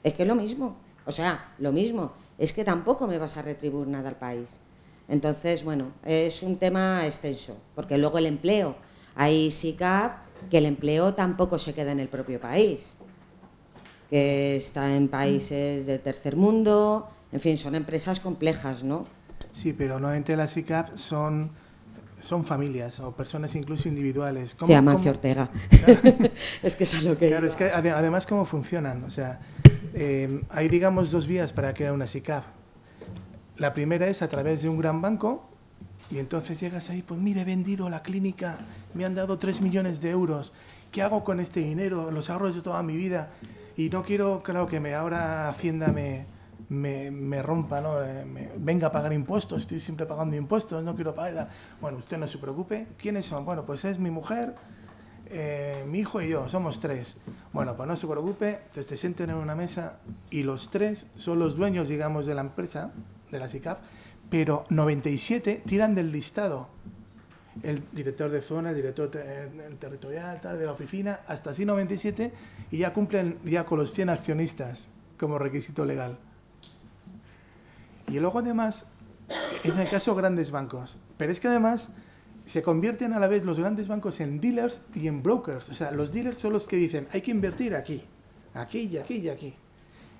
F: Es que es lo mismo, o sea, lo mismo. Es que tampoco me vas a retribuir nada al país. Entonces, bueno, es un tema extenso, porque luego el empleo, hay SICAV que el empleo tampoco se queda en el propio país, que está en países de tercer mundo, en fin, son empresas complejas, ¿no?
C: Sí, pero normalmente las SICAV son familias o personas incluso individuales.
F: Sí, Amancio Ortega. Es que es a lo que...
C: Claro, es que además cómo funcionan, o sea... hay, digamos, dos vías para crear una SICAV. La primera es a través de un gran banco, y entonces llegas ahí, pues mire, he vendido la clínica, me han dado 3 millones de euros, ¿qué hago con este dinero? Los ahorros de toda mi vida, y no quiero, claro, que ahora Hacienda me rompa, ¿no? Venga a pagar impuestos, estoy siempre pagando impuestos, no quiero pagar. Bueno, usted no se preocupe. ¿Quiénes son? Bueno, pues es mi mujer, mi hijo y yo, somos 3. Bueno, pues no se preocupe, entonces te sienten en una mesa y los 3 son los dueños, digamos, de la empresa, de la SICAV, pero 97 tiran del listado. El director de zona, el director territorial, tal, de la oficina, hasta así 97, y ya cumplen ya con los 100 accionistas como requisito legal. Y luego además, en el caso grandes bancos, pero es que además se convierten a la vez los grandes bancos en dealers y en brokers. O sea, los dealers son los que dicen, hay que invertir aquí, aquí y aquí y aquí.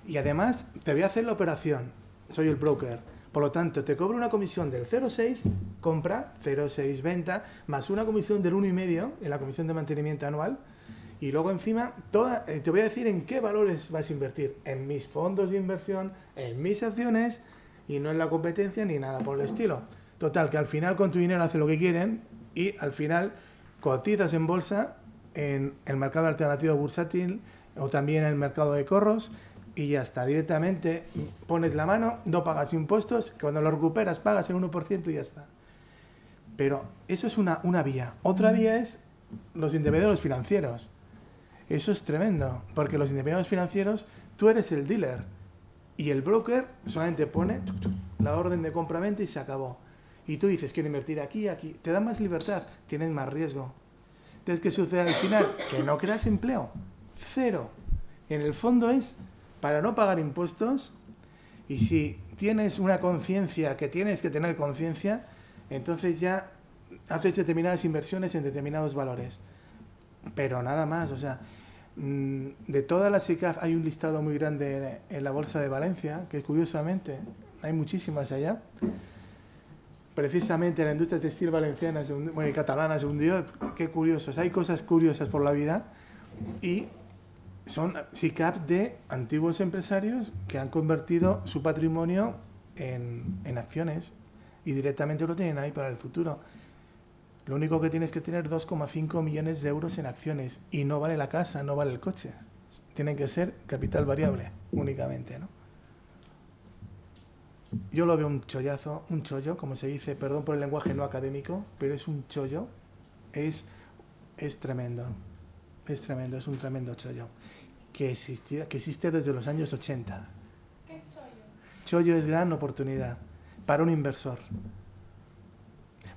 C: Y además, te voy a hacer la operación, soy el broker. Por lo tanto, te cobra una comisión del 0,6 compra, 0,6 venta, más una comisión del 1,5 en la comisión de mantenimiento anual. Y luego encima, te voy a decir en qué valores vas a invertir. En mis fondos de inversión, en mis acciones, y no en la competencia ni nada por el estilo. Total, que al final con tu dinero hace lo que quieren y al final cotizas en bolsa, en el mercado alternativo bursátil o también en el mercado de corros, y ya está, directamente pones la mano, no pagas impuestos, cuando lo recuperas pagas el 1% y ya está. Pero eso es una vía. Otra vía es los intermediarios financieros. Eso es tremendo, porque los intermediarios financieros, tú eres el dealer y el broker solamente pone la orden de compra-venta y se acabó. Y tú dices, quiero invertir aquí, aquí. Te dan más libertad, tienes más riesgo. Entonces, ¿qué sucede al final? Que no creas empleo. Cero. En el fondo es para no pagar impuestos, y si tienes una conciencia, que tienes que tener conciencia, entonces ya haces determinadas inversiones en determinados valores. Pero nada más, o sea, de todas las SICAV hay un listado muy grande en la Bolsa de Valencia, que curiosamente hay muchísimas allá. Precisamente la industria textil valenciana, y catalana se hundió. Qué curiosos, hay cosas curiosas por la vida, y son SICAV de antiguos empresarios que han convertido su patrimonio en acciones y directamente lo tienen ahí para el futuro. Lo único que tienes que tener 2,5 millones de euros en acciones, y no vale la casa, no vale el coche. Tienen que ser capital variable únicamente, ¿no? Yo lo veo un chollazo, un chollo, como se dice, perdón por el lenguaje no académico, pero es un chollo, es tremendo. Es tremendo, es un tremendo chollo que existe desde los años 80.
G: ¿Qué es chollo?
C: Chollo es gran oportunidad para un inversor.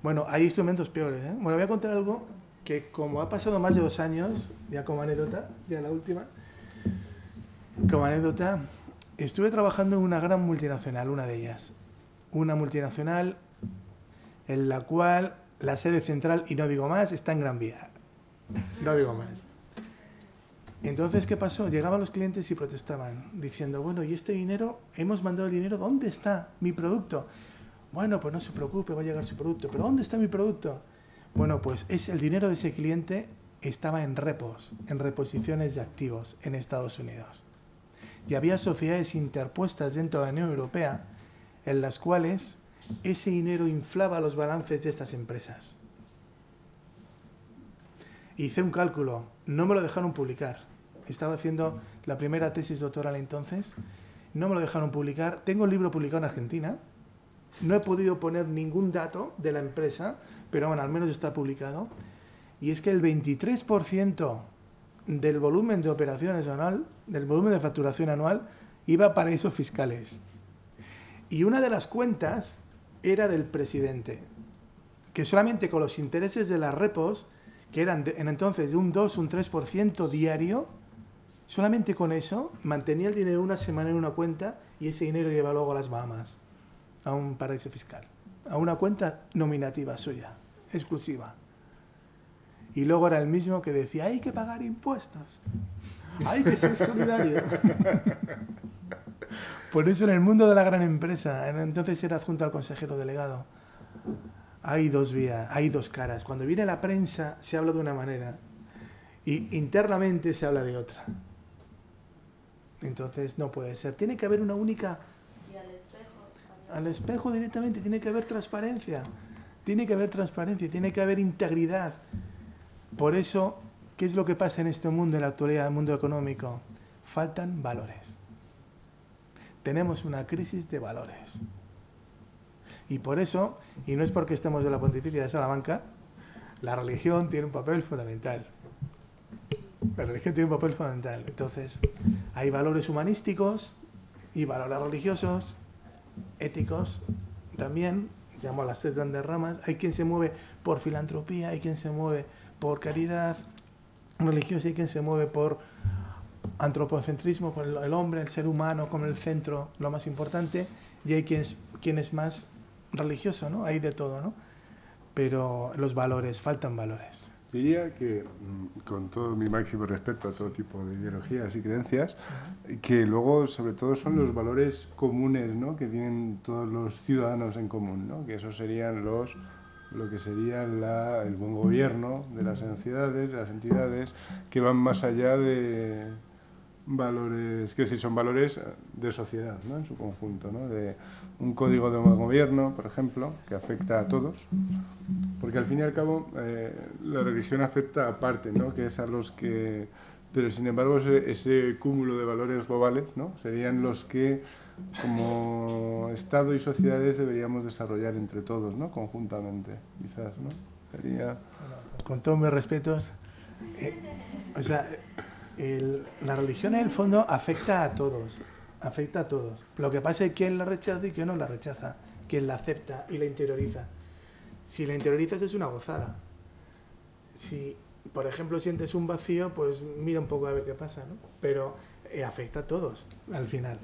C: Bueno, hay instrumentos peores, ¿eh? Bueno, voy a contar algo que, como ha pasado más de 2 años, ya como anécdota, ya la última, como anécdota, estuve trabajando en una gran multinacional, una de ellas. Una multinacional en la cual la sede central, y no digo más, está en Gran Vía. No digo más. Entonces, ¿qué pasó? Llegaban los clientes y protestaban, diciendo, bueno, ¿y este dinero? Hemos mandado el dinero, ¿dónde está mi producto? Bueno, pues no se preocupe, va a llegar su producto. ¿Pero dónde está mi producto? Bueno, pues el dinero de ese cliente estaba en repos, en reposiciones de activos en Estados Unidos. Y había sociedades interpuestas dentro de la Unión Europea en las cuales ese dinero inflaba los balances de estas empresas. Hice un cálculo, no me lo dejaron publicar. Estaba haciendo la primera tesis doctoral entonces, no me lo dejaron publicar. Tengo el libro publicado en Argentina, no he podido poner ningún dato de la empresa, pero bueno, al menos está publicado. Y es que el 23% del volumen de operaciones anual, del volumen de facturación anual, iba a paraísos fiscales. Y una de las cuentas era del presidente, que solamente con los intereses de las repos, que eran en entonces de un 2, un 3% diario, solamente con eso mantenía el dinero una semana en una cuenta, y ese dinero lleva luego a las Bahamas, a un paraíso fiscal, a una cuenta nominativa suya, exclusiva. Y luego era el mismo que decía, hay que pagar impuestos, hay que ser solidario. Por eso en el mundo de la gran empresa, entonces era adjunto al consejero delegado, hay 2 vías, hay 2 caras. Cuando viene la prensa se habla de una manera y internamente se habla de otra. Entonces no puede ser. Tiene que haber una única...
G: ¿Y al espejo?
C: Al espejo directamente, tiene que haber transparencia. Tiene que haber transparencia, tiene que haber integridad. Por eso, ¿qué es lo que pasa en este mundo, en la actualidad, en el mundo económico? Faltan valores. Tenemos una crisis de valores. Y por eso, y no es porque estemos en la Pontificia de Salamanca, la religión tiene un papel fundamental. La religión tiene un papel fundamental. Entonces, hay valores humanísticos y valores religiosos, éticos también, llamo a las 6 grandes ramas. Hay quien se mueve por filantropía, hay quien se mueve por caridad religiosa, hay quien se mueve por antropocentrismo, por el hombre, el ser humano como el centro, lo más importante, y hay quien es más religioso, ¿no? Hay de todo, ¿no? Pero los valores, faltan valores.
A: Diría que, con todo mi máximo respeto a todo tipo de ideologías y creencias, que luego, sobre todo, son los valores comunes, ¿no?, que tienen todos los ciudadanos en común, ¿no?, que esos serían lo que sería el buen gobierno de las sociedades, de las entidades, que van más allá de valores, que sí son valores de sociedad, ¿no?, en su conjunto, ¿no?, de un código de buen gobierno, por ejemplo, que afecta a todos, porque al fin y al cabo la religión afecta aparte, ¿no?, que es a los que, pero sin embargo ese cúmulo de valores globales, ¿no?, serían los que como Estado y sociedades deberíamos desarrollar entre todos, ¿no?, conjuntamente, quizás, ¿no? Sería...
C: Con todos mis respetos, o sea, la religión en el fondo afecta a todos, afecta a todos. Lo que pasa es quién la rechaza y quién no la rechaza, quién la acepta y la interioriza. Si la interiorizas es una gozada. Si, por ejemplo, sientes un vacío, pues mira un poco a ver qué pasa, ¿no? Pero afecta a todos, al final.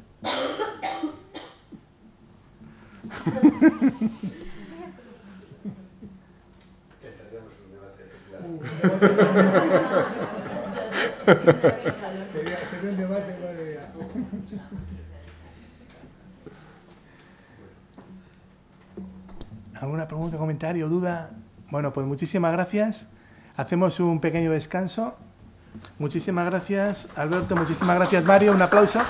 C: Sería un debate, madre mía. ¿Alguna pregunta, comentario, duda? Bueno, pues muchísimas gracias. Hacemos un pequeño descanso. Muchísimas gracias, Alberto. Muchísimas gracias, Mario. Un aplauso.